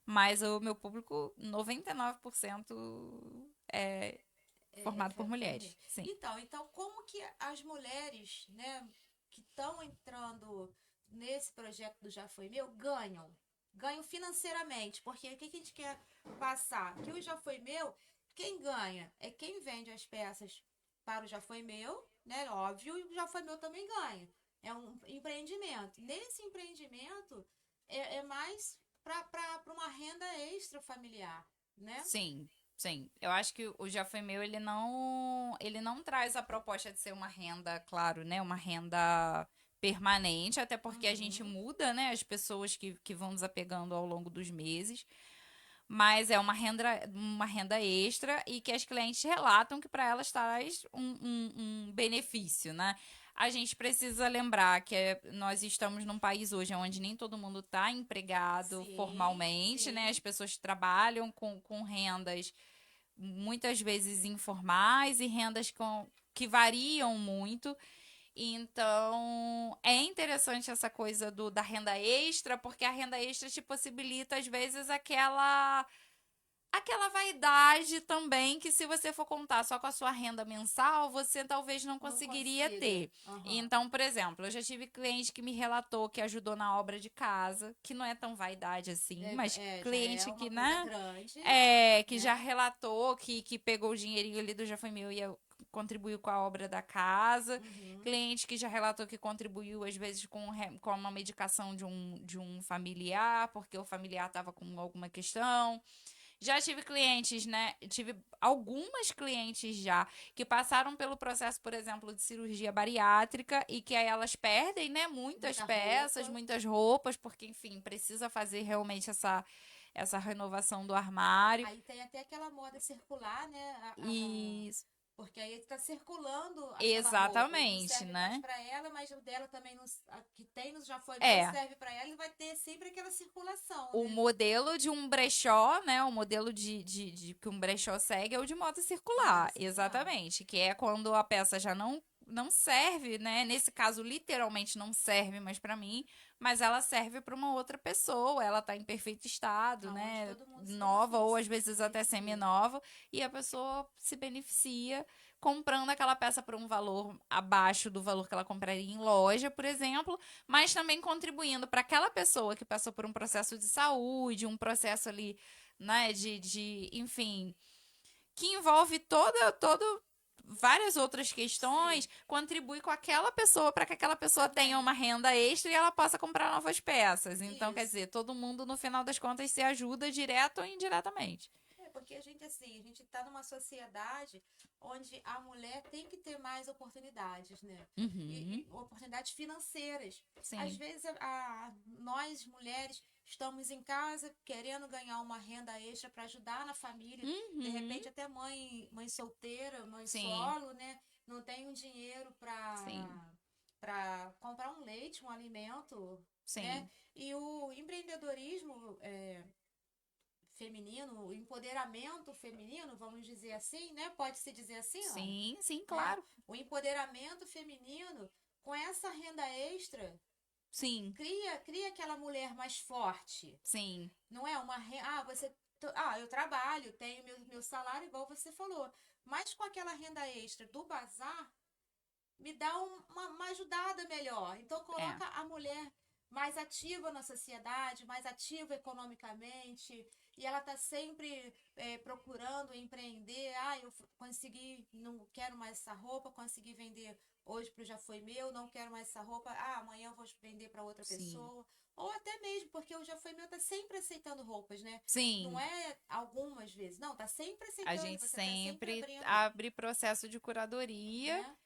S2: mas o meu público, 99% é formado por mulheres, sim.
S1: Então, como que as mulheres, né, que estão entrando nesse projeto do Já Foi Meu ganham? Ganham financeiramente, porque o que a gente quer passar? Que o Já Foi Meu, quem ganha é quem vende as peças para o Já Foi Meu, né? Óbvio, e o Já Foi Meu também ganha. É um empreendimento. Nesse empreendimento é mais para uma renda extra familiar, né?
S2: Sim, sim. Eu acho que o Já Foi Meu, ele não traz a proposta de ser uma renda, claro, né? Uma renda permanente, até porque a gente muda, né? As pessoas que vão desapegando ao longo dos meses. Mas é uma renda extra e que as clientes relatam que para elas traz um benefício, né? A gente precisa lembrar que nós estamos num país hoje onde nem todo mundo está empregado
S1: Sim,
S2: formalmente, né?
S1: sim.
S2: As pessoas trabalham com rendas muitas vezes informais e rendas que variam muito. Então, é interessante essa coisa da renda extra, porque a renda extra te possibilita, às vezes, aquela vaidade também que, se você for contar só com a sua renda mensal, você talvez não conseguiria ter. Então, por exemplo, eu já tive cliente que me relatou que ajudou na obra de casa, que não é tão vaidade assim, mas cliente
S1: já é
S2: que,
S1: uma coisa
S2: né?
S1: grande,
S2: Que
S1: né?
S2: já relatou que pegou o dinheirinho ali do Já Foi Meu e contribuiu com a obra da casa. Cliente que já relatou que contribuiu, às vezes, com uma medicação de um familiar, porque o familiar estava com alguma questão. Já tive clientes, né? Tive algumas clientes já que passaram pelo processo, por exemplo, de cirurgia bariátrica e que aí elas perdem, né? Muitas
S1: Muita
S2: peças,
S1: roupa.
S2: muitas roupas, porque, enfim, precisa fazer realmente essa renovação do armário.
S1: Aí tem até aquela moda circular, né?
S2: E
S1: Porque aí está circulando aquela roupa. Não
S2: exatamente,
S1: serve mais
S2: né?
S1: para ela, mas o dela também não, a que tem no Já Foi Meu
S2: É.
S1: serve para ela e vai ter sempre aquela circulação,
S2: O
S1: né?
S2: modelo de um brechó, né? O modelo de que um brechó segue é o de moda circular.
S1: Moda circular.
S2: Exatamente. Que é quando a peça já não não serve, né? Nesse caso, literalmente não serve mais pra mim, mas ela serve pra uma outra pessoa. Ela tá em perfeito estado,
S1: Aonde
S2: né?
S1: todo mundo se
S2: Nova ou às
S1: se
S2: vezes até
S1: beneficia.
S2: semi-nova, e a pessoa se beneficia comprando aquela peça por um valor abaixo do valor que ela compraria em loja, por exemplo, mas também contribuindo para aquela pessoa que passou por um processo de saúde, um processo ali, né, enfim, que envolve várias outras questões,
S1: Sim,
S2: contribui com aquela pessoa para que aquela pessoa tenha
S1: também.
S2: uma renda extra e ela possa comprar novas peças. Então, quer
S1: Isso.
S2: dizer, todo mundo, no final das contas, se ajuda direto ou indiretamente.
S1: É, porque a gente, assim, a gente tá numa sociedade onde a mulher tem que ter mais oportunidades, né?
S2: Uhum,
S1: E oportunidades financeiras. Às
S2: sim.
S1: vezes, nós, mulheres, estamos em casa querendo ganhar uma renda extra para ajudar na família. De
S2: Uhum,
S1: repente, até mãe solteira, mãe
S2: sim,
S1: solo, né? Não tem um dinheiro
S2: sim,
S1: para comprar um leite, um alimento, né?
S2: sim.
S1: E o empreendedorismo feminino, o empoderamento feminino, vamos dizer assim, né? Pode-se dizer assim, Ana,
S2: Sim, sim,
S1: né?
S2: claro.
S1: O empoderamento feminino, com essa renda extra,
S2: Sim,
S1: cria aquela mulher mais forte.
S2: sim.
S1: Não é uma eu trabalho, tenho meu salário, igual você falou. Mas com aquela renda extra do bazar, me dá uma ajudada melhor. Então,
S2: É.
S1: coloca a mulher mais ativa na sociedade, mais ativa economicamente, e ela está sempre procurando empreender. Ah, eu consegui, não quero mais essa roupa, consegui vender hoje para o Já Foi Meu, não quero mais essa roupa, amanhã eu vou vender para outra
S2: Sim.
S1: pessoa. Ou até mesmo, porque o Já Foi Meu está sempre aceitando roupas, né? Não
S2: Sim.
S1: é algumas vezes, não, está sempre
S2: A
S1: aceitando,
S2: gente
S1: você está sempre
S2: sempre
S1: abrindo,
S2: abre processo de curadoria
S1: né?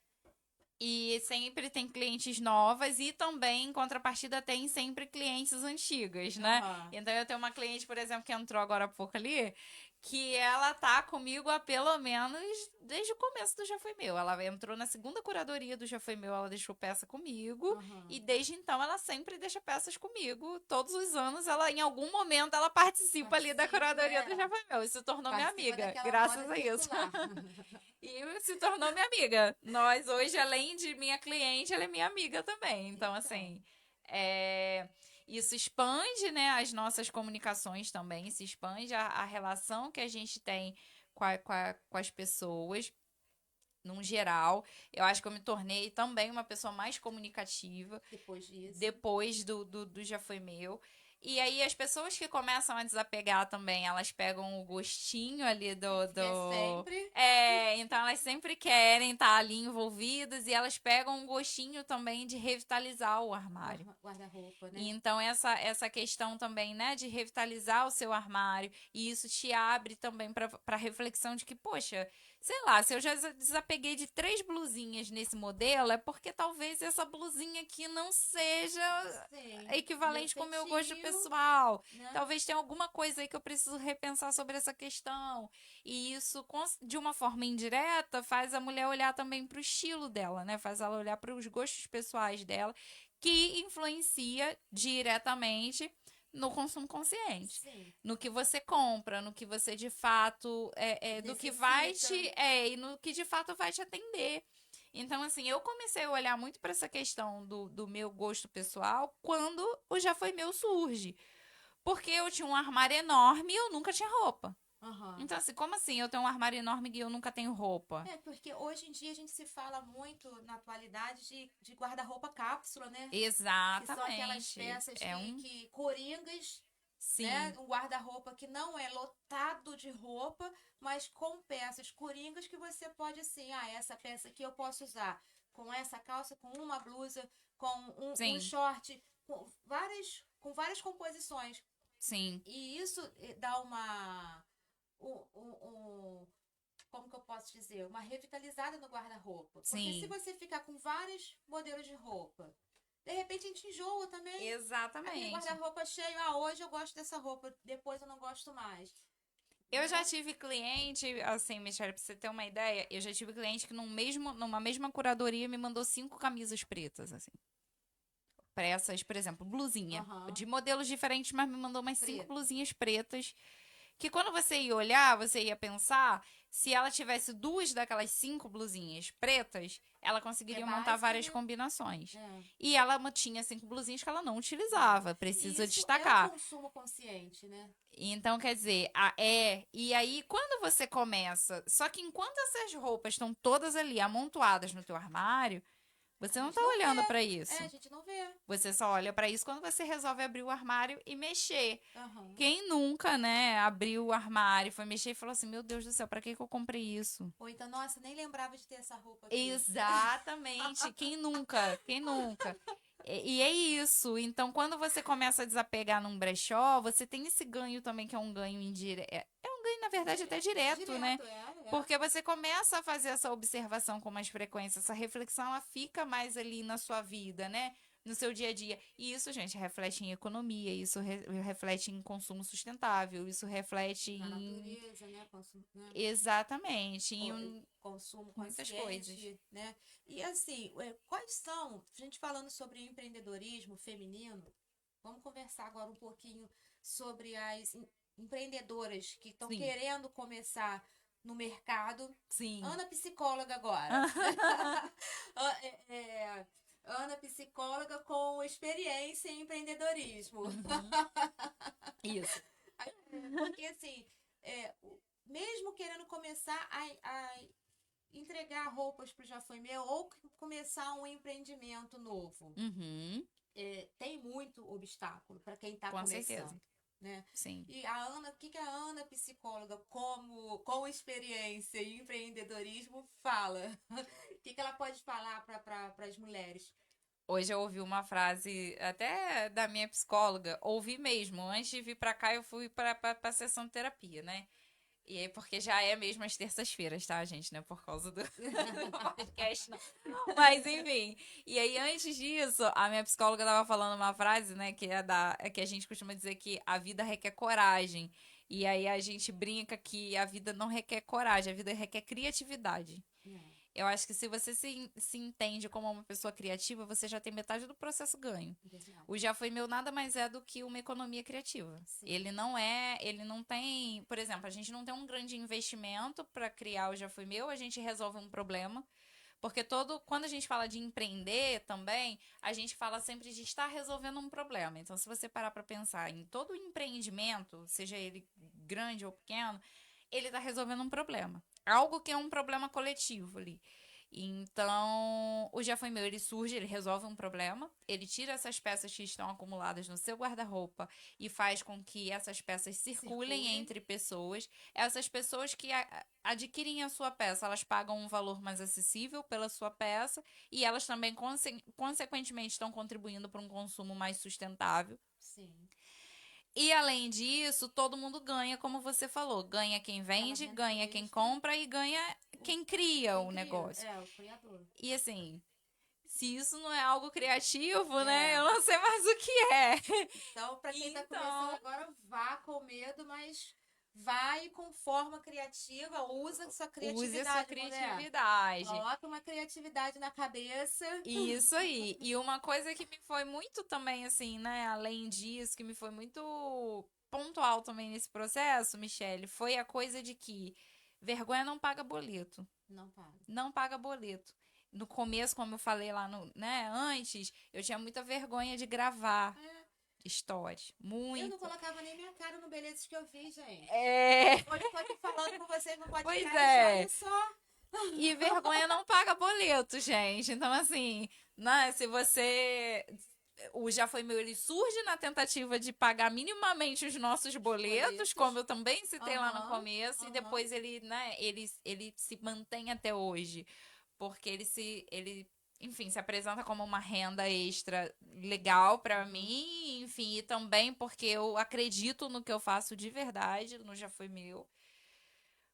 S2: e sempre tem clientes novas e também, em contrapartida, tem sempre clientes antigas, né?
S1: Aham.
S2: Então, eu tenho uma cliente, por exemplo, que entrou agora há pouco ali, que ela tá comigo há pelo menos desde o começo do Já Foi Meu. Ela entrou na segunda curadoria do Já Foi Meu, ela deixou peça comigo e
S1: Aham.
S2: desde então ela sempre deixa peças comigo. Todos os anos, ela, em algum momento, ela participa ali da
S1: Participa,
S2: curadoria do Já Foi Meu e se tornou minha
S1: participa
S2: amiga,
S1: daquela
S2: graças
S1: moda
S2: a isso.
S1: circular.
S2: E se tornou minha amiga. Nós hoje, além de minha cliente, ela é minha amiga também. Então,
S1: Então,
S2: assim, é, isso expande, né, as nossas comunicações também, se expande a relação que a gente tem com as pessoas. Num geral, eu acho que eu me tornei também uma pessoa mais comunicativa
S1: depois disso,
S2: depois do Já Foi Meu. E aí as pessoas que começam a desapegar também, elas pegam o gostinho ali
S1: que é sempre
S2: então elas sempre querem estar ali envolvidas e elas pegam um gostinho também de revitalizar o
S1: o
S2: armário.
S1: guarda-roupa,
S2: E
S1: né?
S2: então essa questão também, né, de revitalizar o seu armário, e isso te abre também para reflexão de que, poxa, sei lá, se eu já desapeguei de 3 blusinhas nesse modelo, é porque talvez essa blusinha aqui não seja
S1: Sim, meu
S2: equivalente com o meu gosto
S1: feitio,
S2: pessoal.
S1: né?
S2: Talvez tenha alguma coisa aí que eu preciso repensar sobre essa questão. E isso, de uma forma indireta, faz a mulher olhar também para o estilo dela, né? Faz ela olhar para os gostos pessoais dela, que influencia diretamente no consumo consciente.
S1: Sim,
S2: No que você compra, no que você de fato do que vai
S1: necessita.
S2: e no que de fato vai te atender. Então, assim, eu comecei a olhar muito para essa questão do meu gosto pessoal quando o Já Foi Meu surge. Porque eu tinha um armário enorme e eu nunca tinha roupa.
S1: Aham.
S2: Então, assim, como assim eu tenho um armário enorme e eu nunca tenho roupa?
S1: É, porque hoje em dia a gente se fala muito na atualidade de guarda-roupa cápsula, né? Que são aquelas
S2: Exatamente.
S1: peças
S2: É um.
S1: que coringas, né?
S2: Sim,
S1: Um guarda-roupa que não é lotado de roupa, mas com peças coringas que você pode assim, essa peça aqui eu posso usar com essa calça, com uma blusa, com um
S2: sim,
S1: short, com várias composições.
S2: sim,
S1: E isso dá como que eu posso dizer? Uma revitalizada no guarda-roupa. Porque se
S2: sim.
S1: você ficar com vários modelos de roupa, de repente a gente enjoa também. Aquele
S2: Exatamente.
S1: guarda-roupa cheio, hoje eu gosto dessa roupa, depois eu não gosto mais,
S2: Eu já
S1: né?
S2: tive cliente, assim, Michelle, pra você ter uma ideia, eu já tive cliente que numa mesma curadoria me mandou 5 camisas pretas, assim. Pra essas, por exemplo, blusinha.
S1: Aham.
S2: De modelos diferentes, mas me mandou umas cinco
S1: Preta.
S2: blusinhas pretas que quando você ia olhar, você ia pensar, se ela tivesse duas daquelas 5 blusinhas pretas, ela
S1: É
S2: conseguiria montar
S1: básico,
S2: várias
S1: né?
S2: combinações.
S1: É.
S2: E ela tinha 5 blusinhas que ela não
S1: Não.
S2: utilizava,
S1: E
S2: precisa
S1: isso é o
S2: destacar.
S1: consumo consciente, né?
S2: Então, quer dizer, e aí quando você começa, só que enquanto essas roupas estão todas ali amontoadas no teu armário,
S1: A
S2: você não
S1: gente
S2: tá
S1: não
S2: olhando
S1: vê.
S2: pra
S1: É, a
S2: isso.
S1: gente não vê.
S2: Você só olha pra isso quando você resolve abrir o armário e mexer.
S1: Aham.
S2: Quem nunca, né, abriu o armário, foi mexer e falou assim: Meu Deus do céu, pra que que eu comprei isso?
S1: Ou então, nossa, nem lembrava de ter essa roupa aqui.
S2: Exatamente. Quem nunca? Quem nunca? E é isso. Então, quando você começa a desapegar num brechó, você tem esse ganho também, que é um ganho indireto. É um ganho, na verdade, até direto, né?
S1: Direto, é.
S2: Porque você começa a fazer essa observação com mais frequência, essa reflexão, ela fica mais ali na sua vida, né? No seu dia a dia. E isso, gente, reflete em economia, isso reflete em consumo sustentável, isso reflete
S1: Na
S2: em.
S1: natureza, né? Consumo, né?
S2: Exatamente, em
S1: Consumo
S2: muitas coisas.
S1: consciente, né? E assim, quais são, a gente falando sobre empreendedorismo feminino, vamos conversar agora um pouquinho sobre as empreendedoras que estão
S2: Sim,
S1: querendo começar no mercado.
S2: sim.
S1: Ana psicóloga agora. Ana psicóloga com experiência em empreendedorismo.
S2: Uhum. Isso.
S1: Porque assim, mesmo querendo começar a entregar roupas para o Já Foi Meu ou começar um empreendimento novo,
S2: Uhum.
S1: tem muito obstáculo para quem está
S2: Com certeza.
S1: começando, né?
S2: Sim.
S1: E a Ana, o que a Ana psicóloga com experiência em empreendedorismo fala? O que ela pode falar para as mulheres?
S2: Hoje eu ouvi uma frase até da minha psicóloga, ouvi mesmo. Antes de vir pra cá, eu fui pra sessão de terapia, né? E aí, porque já é mesmo às terças-feiras, tá, gente? Não é por causa do podcast, não. Mas, enfim. E aí, antes disso, a minha psicóloga tava falando uma frase, né? Que a gente costuma dizer que a vida requer coragem. E aí, a gente brinca que a vida não requer coragem, a vida requer criatividade.
S1: É,
S2: Eu acho que se você se entende como uma pessoa criativa, você já tem metade do processo ganho.
S1: verdade.
S2: O Já Foi Meu nada mais é do que uma economia criativa.
S1: Sim.
S2: Ele não tem, por exemplo, a gente não tem um grande investimento para criar o Já Foi Meu, a gente resolve um problema. Porque quando a gente fala de empreender também, a gente fala sempre de estar resolvendo um problema. Então, se você parar para pensar em todo empreendimento, seja ele grande ou pequeno, ele está resolvendo um problema. Algo que é um problema coletivo ali. Então, o Já Foi Meu, ele surge, ele resolve um problema, ele tira essas peças que estão acumuladas no seu guarda-roupa e faz com que essas peças circulem
S1: Circule.
S2: entre pessoas. Essas pessoas que adquirem a sua peça, elas pagam um valor mais acessível pela sua peça e elas também, consequentemente, estão contribuindo para um consumo mais sustentável.
S1: Sim.
S2: E além disso, todo mundo ganha, como você falou. Ganha quem
S1: Aquela
S2: vende,
S1: renda
S2: ganha quem
S1: extra.
S2: compra e ganha quem cria
S1: Quem
S2: o
S1: cria?
S2: negócio.
S1: O criador.
S2: E assim, se isso não é algo criativo, né?
S1: É.
S2: Eu não sei mais o que é.
S1: Então, para quem está começando
S2: Então,
S1: agora, vá com medo, mas vai com forma criativa, usa sua
S2: use a sua
S1: criatividade, mulher.
S2: criatividade.
S1: Coloca uma criatividade na cabeça.
S2: Isso aí. E uma coisa que me foi muito também, assim, né? Além disso, que me foi muito pontual também nesse processo, Michele, foi a coisa de que vergonha não paga boleto.
S1: Não para.
S2: Não paga boleto. No começo, como eu falei lá no, né, antes, eu tinha muita vergonha de gravar
S1: É,
S2: stories.
S1: eu não
S2: Muito.
S1: colocava nem minha cara no Belezas que eu vi, gente.
S2: É,
S1: Hoje eu tô aqui falando com vocês no
S2: pois
S1: podcast, olha
S2: é.
S1: só.
S2: E vergonha não paga boleto, gente. Então, assim, né, se você. O Já Foi Meu, ele surge na tentativa de pagar minimamente os nossos boletos, como
S1: Boletos.
S2: eu também citei lá no
S1: Aham,
S2: começo, e
S1: aham.
S2: depois ele, né, ele se mantém até hoje. Porque enfim, se apresenta como uma renda extra legal pra
S1: Uhum.
S2: mim, enfim, e também porque eu acredito no que eu faço de verdade, no Já Foi Meu.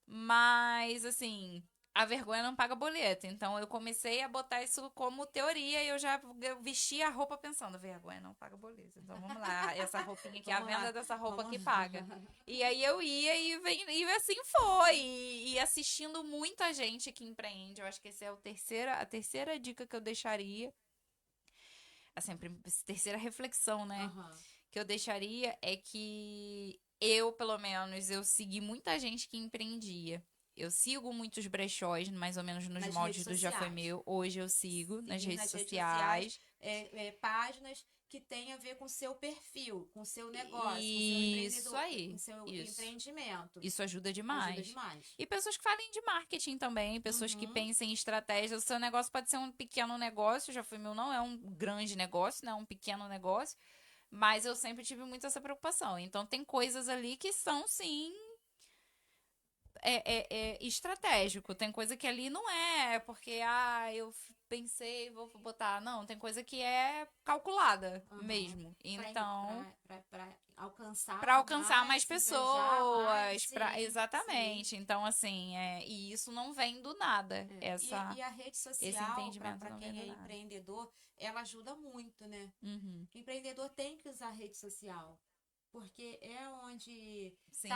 S2: Mas, assim, a vergonha não paga boleto. Então, eu comecei a botar isso como teoria e eu vesti a roupa pensando, vergonha não paga boleto. Então, vamos lá, essa roupinha aqui, a
S1: Vamos
S2: venda
S1: lá,
S2: dessa roupa
S1: vamos
S2: que paga.
S1: lá.
S2: E aí eu ia e assim foi. E assistindo muita gente que empreende. Eu acho que essa é a terceira dica que eu deixaria. Assim, a terceira reflexão, né?
S1: Aham.
S2: Que eu deixaria é que Eu, pelo menos, eu segui muita gente que empreendia. Eu sigo muitos brechós, mais ou menos nos
S1: Nas redes
S2: moldes do Já Foi
S1: sociais.
S2: Meu. Hoje eu sigo nas
S1: Seguir
S2: redes
S1: nas redes sociais
S2: sociais.
S1: páginas que têm a ver com o seu perfil, com o seu negócio, com o seu
S2: Isso
S1: empreendedor, com o
S2: aí.
S1: seu
S2: Isso.
S1: empreendimento.
S2: Isso ajuda
S1: Ajuda
S2: demais.
S1: demais.
S2: E pessoas que falem de marketing também, pessoas que
S1: Uhum.
S2: pensem em estratégia. O seu negócio pode ser um pequeno negócio, Já Foi Meu não é um grande negócio, né? É um pequeno negócio. Mas eu sempre tive muito essa preocupação. Então, tem coisas ali que são, sim, é estratégico. Tem coisa que ali não é porque, eu pensei, vou botar. Não, tem coisa que é calculada
S1: Aham.
S2: mesmo. Então,
S1: Para
S2: para
S1: alcançar
S2: alcançar mais
S1: mais, engajar mais,
S2: pessoas, para
S1: sim, sim.
S2: exatamente. Então, assim, e isso não vem do nada.
S1: É. E a rede
S2: Esse
S1: social,
S2: entendimento
S1: para
S2: não vem
S1: quem
S2: do
S1: é
S2: nada.
S1: empreendedor, ela ajuda muito, né?
S2: Uhum.
S1: O empreendedor tem que usar a rede social, porque é onde
S2: Sim,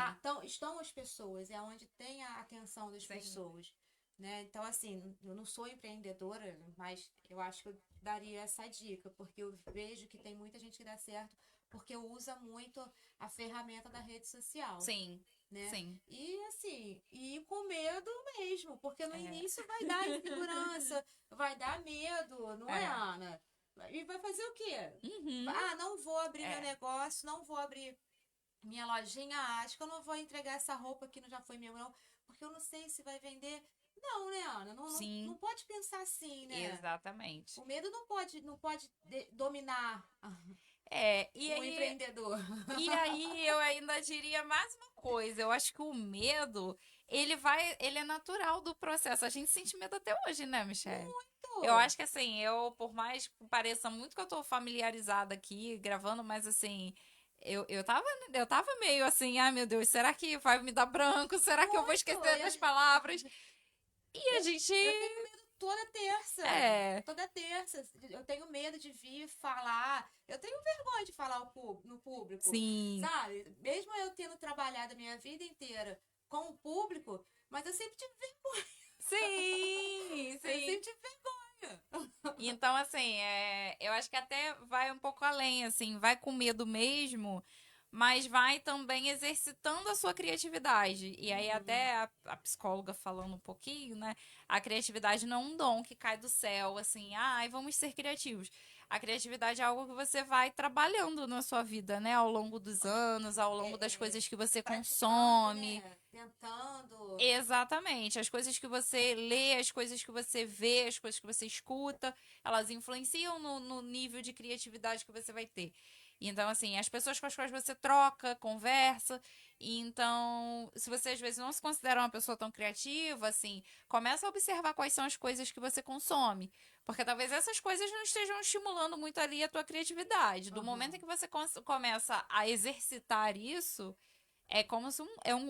S1: estão as pessoas, é onde tem a atenção das
S2: sim,
S1: pessoas, né? Então, assim, eu não sou empreendedora, mas eu acho que eu daria essa dica, porque eu vejo que tem muita gente que dá certo porque usa muito a ferramenta da rede social,
S2: sim,
S1: né?
S2: sim.
S1: E assim, e com medo mesmo, porque no
S2: É,
S1: início vai dar insegurança, vai dar medo, não é,
S2: é.
S1: Ana? E vai fazer o quê?
S2: Uhum.
S1: Não vou abrir meu
S2: É.
S1: negócio, não vou abrir minha lojinha, acho que eu não vou entregar essa roupa que não já foi meu, não, porque eu não sei se vai vender. Não, né, Ana? Não
S2: Sim,
S1: pode pensar assim, né?
S2: exatamente.
S1: O medo não pode dominar
S2: E
S1: o
S2: aí,
S1: empreendedor.
S2: eu ainda diria mais uma coisa. Eu acho que o medo, ele é natural do processo. A gente sente medo até hoje, né, Michelle? Eu
S1: Muito!
S2: acho que assim, por mais que pareça muito que eu tô familiarizada aqui, gravando, mas assim, eu tava meio assim, ai meu Deus, será que vai me dar branco? Será que eu vou
S1: Muito!
S2: esquecer das palavras? E a
S1: Eu,
S2: gente,
S1: eu tenho medo toda terça.
S2: é,
S1: Toda terça. Eu tenho medo de vir falar. Eu tenho vergonha de falar no público,
S2: sim,
S1: sabe? Mesmo eu tendo trabalhado a minha vida inteira com o público, mas eu sempre tive vergonha.
S2: sim,
S1: Eu
S2: sim.
S1: sempre tive vergonha.
S2: Então, assim, eu acho que até vai um pouco além, assim, vai com medo mesmo, mas vai também exercitando a sua criatividade. E aí,
S1: Uhum.
S2: até a psicóloga falando um pouquinho, né? A criatividade não é um dom que cai do céu, assim, ai, vamos ser criativos. A criatividade é algo que você vai trabalhando na sua vida, né? Ao longo dos anos, ao longo das coisas que você
S1: Praticando,
S2: consome.
S1: né? Tentando.
S2: Exatamente. As coisas que você lê, as coisas que você vê, as coisas que você escuta, elas influenciam no nível de criatividade que você vai ter. Então, assim, as pessoas com as quais você troca, conversa. E então, se você às vezes não se considera uma pessoa tão criativa, assim, começa a observar quais são as coisas que você consome. Porque talvez essas coisas não estejam estimulando muito ali a tua criatividade. Do momento em
S1: Uhum.
S2: que você começa a exercitar isso. É como se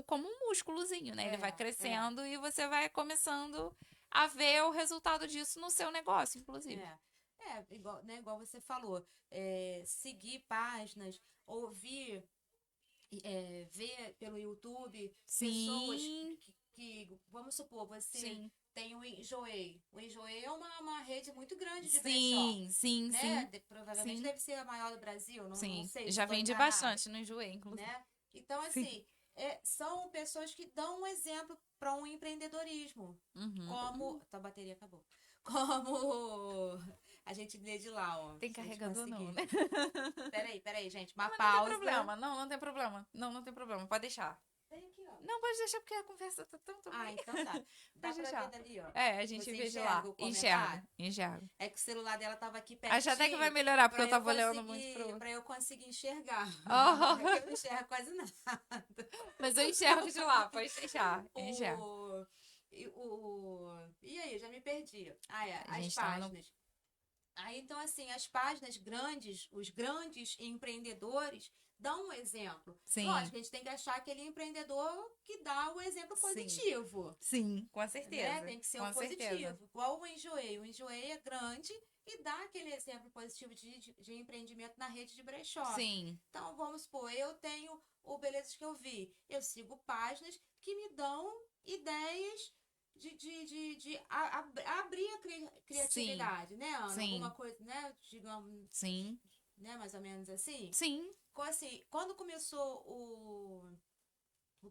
S2: como um músculozinho, né? Ele vai
S1: É.
S2: crescendo e você vai começando a ver o resultado disso no seu negócio, inclusive.
S1: É, igual, né, igual você falou, seguir páginas, ouvir, ver pelo YouTube pessoas
S2: Sim,
S1: vamos supor, você
S2: sim,
S1: tem o Enjoei. O Enjoei é uma rede muito grande de brechó,
S2: sim, sim,
S1: né?
S2: sim,
S1: Provavelmente
S2: sim,
S1: deve ser a maior do Brasil, não
S2: sim.
S1: sei se
S2: Já
S1: estou
S2: vendi
S1: enganada,
S2: bastante, não enjoei, inclusive.
S1: né? Então,
S2: Sim.
S1: assim, são pessoas que dão um exemplo para um empreendedorismo.
S2: Uhum.
S1: Como. Tua bateria acabou. Como a gente lê de lá, ó.
S2: Tem
S1: Se a gente
S2: carregador não,
S1: conseguir.
S2: né?
S1: Peraí, gente.
S2: Não,
S1: Uma
S2: mas não tem
S1: pausa.
S2: problema. Não, não tem problema. Não, não tem problema. Pode deixar.
S1: Tem aqui, ó.
S2: Não, pode deixar porque a conversa tá tão
S1: Ah,
S2: também.
S1: então tá. Dá
S2: Pode
S1: pra ver
S2: deixar.
S1: dali, ó.
S2: É, a gente
S1: Você
S2: vê de
S1: enxerga
S2: lá.
S1: o
S2: Enxerga,
S1: comentário?
S2: enxerga.
S1: É que o celular dela tava aqui
S2: Acho até que vai
S1: pertinho
S2: melhorar, porque eu tava olhando muito pro.
S1: para eu conseguir enxergar. É que eu não
S2: Oh,
S1: enxergo quase nada.
S2: mas eu enxergo de lá, pode deixar. Enxergo.
S1: O, e aí, já me perdi.
S2: A
S1: As
S2: gente tava no.
S1: páginas. Aí, então, assim, as páginas grandes, os grandes empreendedores dão um exemplo.
S2: Sim,
S1: Lógico, a gente tem que achar aquele empreendedor que dá o exemplo
S2: sim,
S1: positivo,
S2: sim, com
S1: né?
S2: certeza.
S1: Tem que ser o
S2: Com certeza.
S1: positivo. Igual o Enjoei. O Enjoei é grande e dá aquele exemplo positivo de empreendimento na rede de brechó.
S2: Sim,
S1: Então, vamos supor, eu tenho o Belezas que eu vi. Eu sigo páginas que me dão ideias abrir a
S2: sim,
S1: criatividade, né, Ana? Alguma
S2: sim,
S1: coisa, né? Digamos,
S2: sim.
S1: né? Mais ou menos assim.
S2: Sim.
S1: Assim, quando começou o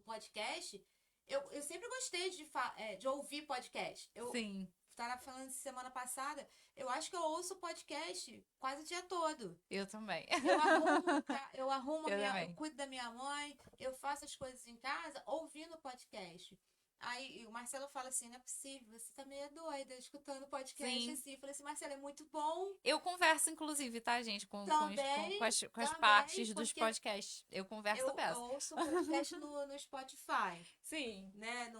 S1: podcast, eu sempre gostei de ouvir podcast. Eu
S2: Sim.
S1: estava falando semana passada, eu acho que eu ouço podcast quase o dia todo.
S2: Eu também.
S1: Eu cuido da minha mãe, eu faço as coisas em casa ouvindo podcast. Aí o Marcelo fala assim, não é possível, você tá meio doida escutando podcast
S2: Sim.
S1: assim. Eu falei assim, Marcelo, é muito bom.
S2: Eu converso, inclusive, tá, gente? Com as
S1: Também,
S2: partes dos
S1: porque
S2: podcasts. Eu converso
S1: eu
S2: peço.
S1: ouço podcast no Spotify,
S2: Sim.
S1: né?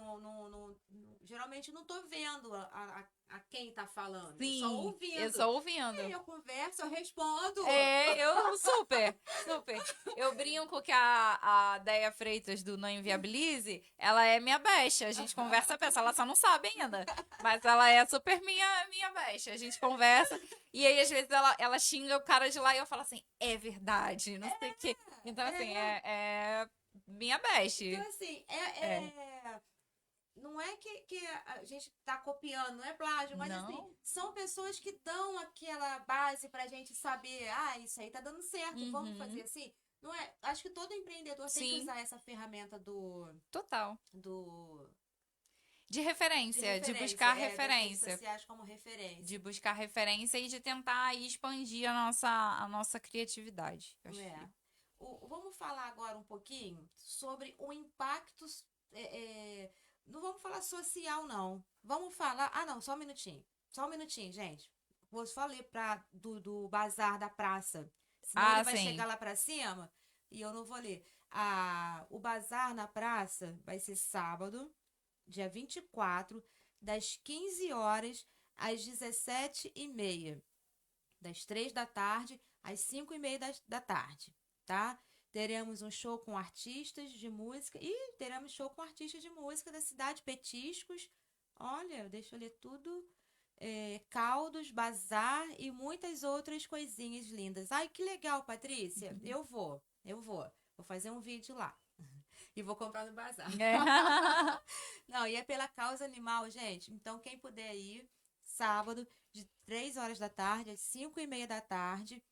S1: Geralmente não tô vendo a quem tá falando,
S2: Sim.
S1: só ouvindo.
S2: Eu só ouvindo.
S1: Aí eu converso, eu respondo.
S2: Eu super. Eu brinco que a Déia Freitas do Não Inviabilize, ela é minha besta. A gente conversa peça, ela só não sabe ainda. Mas ela é super minha besta. A gente conversa. E aí, às vezes, ela xinga o cara de lá e eu falo assim, é verdade, não sei o quê. Então, assim, é minha besta.
S1: Então, assim, não é que a gente tá copiando, não é plágio, mas
S2: Não.
S1: assim, são pessoas que dão aquela base pra gente saber, isso aí tá dando certo, vamos fazer assim. Não é? Acho que todo empreendedor tem que usar essa ferramenta
S2: Total.
S1: do
S2: De referência, de buscar
S1: das redes
S2: referência.
S1: sociais como referência.
S2: De buscar referência e de tentar aí expandir a nossa criatividade. Eu acho que...
S1: Vamos falar agora um pouquinho sobre o impacto. Não vamos falar social, não. Vamos falar. Ah, não, só um minutinho. Só um minutinho, gente. Vou só ler do bazar da praça. Senão ele vai
S2: sim.
S1: chegar lá pra cima e eu não vou ler. O bazar na praça vai ser sábado, dia 24, das 15 horas às 17h30. Das 3 da tarde às 5h30 da tarde, tá? Teremos um show com artistas de música e teremos show com artistas de música da cidade, petiscos. Olha, deixa eu ler tudo. Caldos, bazar e muitas outras coisinhas lindas. Ai, que legal, Patrícia. Eu vou. Vou fazer um vídeo lá. E vou comprar no bazar. Não, e é pela causa animal, gente. Então, quem puder ir, sábado, de 3 horas da tarde às 5h30 da tarde,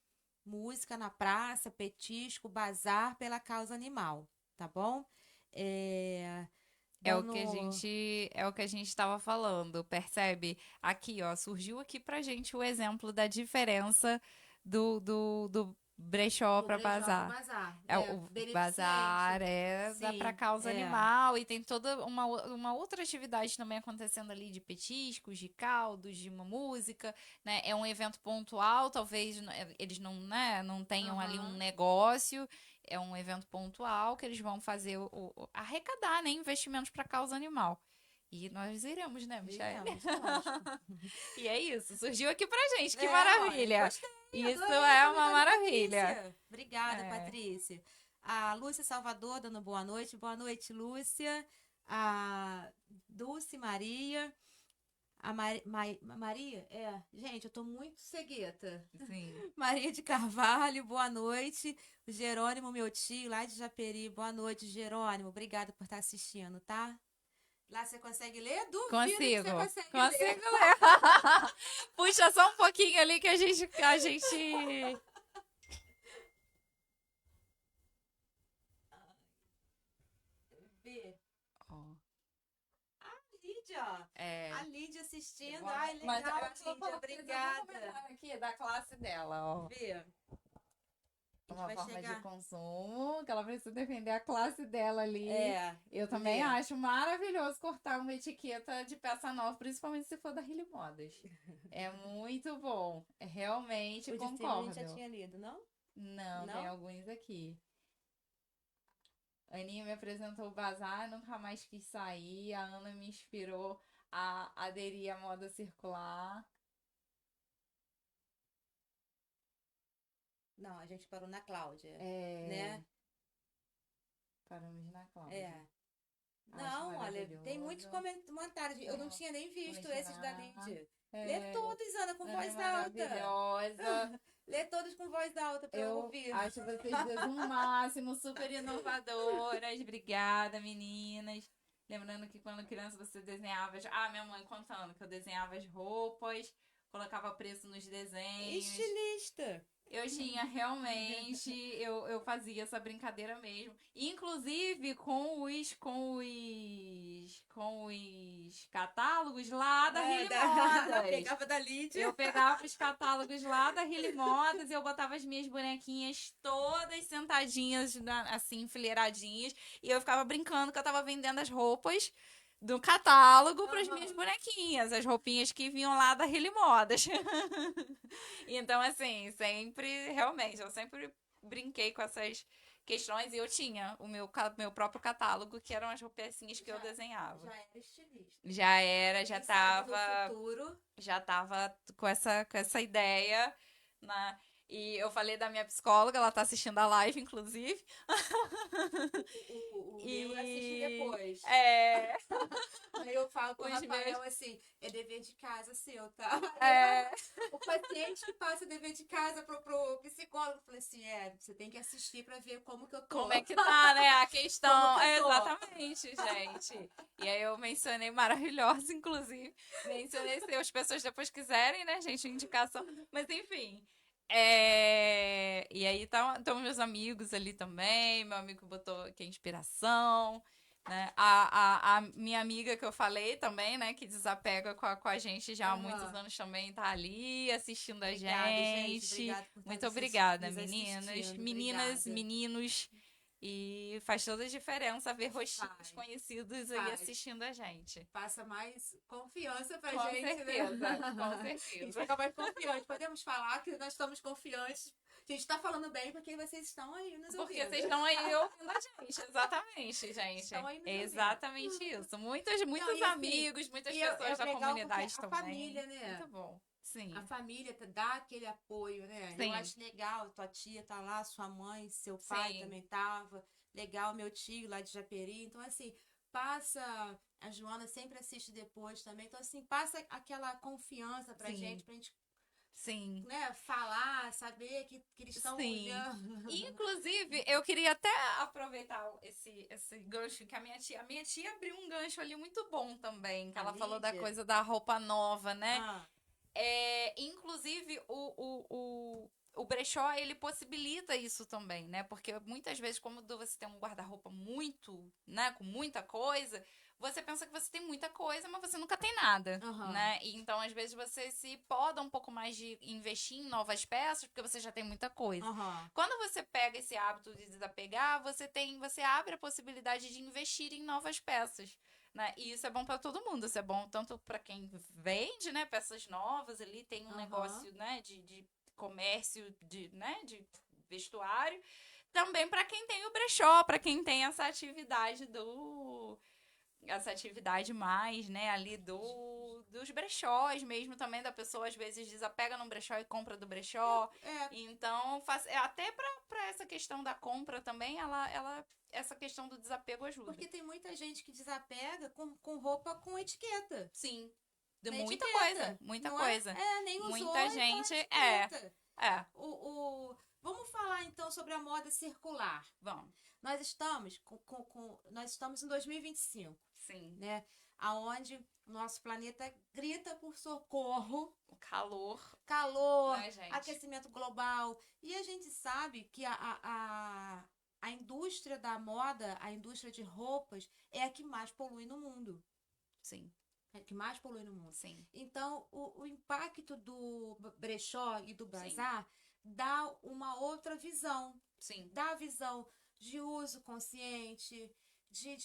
S1: música na praça, petisco, bazar pela causa animal, tá bom?
S2: É o que a gente estava falando, percebe? Aqui, ó, surgiu aqui pra gente o exemplo da diferença do brechó para bazar. O bazar dá para causa animal e tem toda uma outra atividade também acontecendo ali de petiscos, de caldos, de uma música, né? É um evento pontual, talvez eles não tenham ali um negócio. É um evento pontual que eles vão fazer arrecadar, né, investimentos para causa animal. E nós iremos, né, Michelle? E é isso, surgiu aqui pra gente, que maravilha.
S1: Gostei,
S2: isso é uma maravilha.
S1: Patrícia. Obrigada, Patrícia. A Lúcia Salvador dando boa noite. Boa noite, Lúcia. A Dulce Maria. A Maria? Gente, eu tô muito cegueta.
S2: Sim.
S1: Maria de Carvalho, boa noite. O Jerônimo, meu tio, lá de Japeri. Boa noite, Jerônimo. Obrigada por estar assistindo, tá? Lá você consegue ler? Duvido
S2: Consigo.
S1: Que você
S2: Consigo ler. Puxa só um pouquinho ali que a gente...
S1: Vê.
S2: Oh.
S1: Lídia. A Lídia assistindo. Ai, legal,
S2: mas
S1: Lídia. Obrigada.
S2: Aqui da classe dela, ó.
S1: Vê.
S2: Uma forma de consumo, que ela precisa defender a classe dela ali. Eu também
S1: Lê.
S2: acho maravilhoso cortar uma etiqueta de peça nova, principalmente se for da Hilly Modas. É muito bom. Realmente concordo.
S1: A gente já tinha lido, não?
S2: Não, tem alguns aqui. A Aninha me apresentou o bazar, nunca mais quis sair. A Ana me inspirou a aderir à moda circular.
S1: Não, a gente parou na Cláudia. Né?
S2: Paramos na Cláudia.
S1: Não, olha, tem muitos comentários. Eu não tinha nem visto esses da Lídia. Lê todos, Ana, com voz alta. Lê todos com voz alta pra eu ouvir.
S2: Acho vocês duas um máximo, super inovadoras. Obrigada, meninas. Lembrando que quando criança você desenhava... minha mãe contando que eu desenhava as roupas, colocava preço nos desenhos.
S1: Estilista.
S2: Eu tinha, realmente, eu fazia essa brincadeira mesmo. Inclusive com os catálogos lá da Really Modas.
S1: Pegava da Lídia.
S2: Eu pegava os catálogos lá da Really Modas e eu botava as minhas bonequinhas todas sentadinhas, assim, enfileiradinhas. E eu ficava brincando que eu tava vendendo as roupas do catálogo para as minhas bonequinhas, as roupinhas que vinham lá da Really Modas. Então, assim, sempre, realmente, eu sempre brinquei com essas questões e eu tinha o meu próprio catálogo, que eram as roupecinhas que eu desenhava.
S1: Já era estilista.
S2: Já era,
S1: Quem sabe no futuro.
S2: já tava com essa ideia, né? E eu falei da minha psicóloga, ela tá assistindo a live, inclusive.
S1: O meu eu assisti depois.
S2: É,
S1: Aí eu falo com o
S2: Os
S1: Rafael
S2: meus-
S1: assim, é dever de casa seu, tá?
S2: é,
S1: O paciente que passa dever de casa pro psicólogo, eu falei assim, você tem que assistir pra ver como que eu tô.
S2: como é que tá, né? A questão.
S1: Como que eu tô?
S2: Exatamente, gente. E aí eu mencionei maravilhosa, inclusive. Mencionei se as pessoas depois quiserem, né, gente, indicação. Mas enfim. E aí estão meus amigos ali também. Meu amigo botou aqui a inspiração. Né? A minha amiga que eu falei também, né, que desapega com a gente já há muitos anos também, tá ali assistindo a
S1: Obrigada, gente.
S2: gente.
S1: Obrigada por
S2: Muito
S1: estar
S2: obrigada,
S1: nos
S2: meninas.
S1: assistindo.
S2: Meninas,
S1: Obrigada.
S2: meninos. E faz toda a diferença ver rostinhos
S1: Faz.
S2: conhecidos aí
S1: Faz.
S2: assistindo a gente.
S1: Passa mais confiança pra
S2: Com
S1: gente,
S2: certeza,
S1: né?
S2: com
S1: A gente
S2: certeza.
S1: fica mais confiante. Podemos falar que nós estamos confiantes. A gente tá falando bem porque vocês estão aí nos
S2: Porque
S1: ouvindo.
S2: vocês estão aí ouvindo a gente. Exatamente, gente.
S1: Estão aí nos ouvindo.
S2: Exatamente isso. Muitos
S1: Não, e assim,
S2: amigos, muitas pessoas da
S1: legal
S2: comunidade
S1: porque a
S2: também.
S1: família, né?
S2: Muito bom. Sim.
S1: A família dá aquele apoio, né?
S2: Sim.
S1: Eu acho legal, tua tia tá lá, sua mãe, seu pai
S2: Sim.
S1: também tava. Legal, meu tio lá de Japeri. Então, assim, passa. A Joana sempre assiste depois também. Então, assim, passa aquela confiança pra gente
S2: Sim.
S1: né, falar, saber que eles estão
S2: Sim.
S1: olhando.
S2: Inclusive, eu queria até aproveitar esse gancho que a minha tia abriu um gancho ali muito bom também, que
S1: A
S2: ela falou da
S1: Lídia?
S2: coisa da roupa nova, né?
S1: Ah,
S2: Inclusive, o brechó, ele possibilita isso também, né? Porque muitas vezes, como você tem um guarda-roupa muito, né, com muita coisa, você pensa que você tem muita coisa, mas você nunca tem nada,
S1: Aham.
S2: né? E então, às vezes, você se poda um pouco mais de investir em novas peças, porque você já tem muita coisa.
S1: aham.
S2: Quando você pega esse hábito de desapegar, você abre a possibilidade de investir em novas peças. Né? E isso é bom para todo mundo. Isso é bom tanto para quem vende, né, peças novas ali, tem um
S1: Aham.
S2: negócio, né, de comércio, né, de vestuário. Também para quem tem o brechó, para quem tem essa atividade mais, né, ali dos brechós mesmo também, da pessoa às vezes desapega num brechó e compra do brechó. Então, até para essa questão da compra também, essa questão do desapego ajuda.
S1: Porque tem muita gente que desapega com roupa com etiqueta.
S2: Sim. De
S1: Na
S2: muita
S1: etiqueta,
S2: coisa, muita
S1: não
S2: coisa.
S1: Nem usou
S2: Muita
S1: e tá na
S2: gente,
S1: etiqueta.
S2: é.
S1: Vamos falar então sobre a moda circular.
S2: Vamos.
S1: Nós estamos nós estamos em 2025,
S2: Sim.
S1: né? Aonde o nosso planeta grita por socorro,
S2: O calor,
S1: calor,
S2: gente?
S1: aquecimento global. E a gente sabe que a indústria da moda, a indústria de roupas, é a que mais polui no mundo.
S2: Sim.
S1: É a que mais polui no mundo.
S2: Sim.
S1: Então, o impacto do brechó e do bazar dá uma outra visão.
S2: Sim.
S1: Dá a visão de uso consciente, de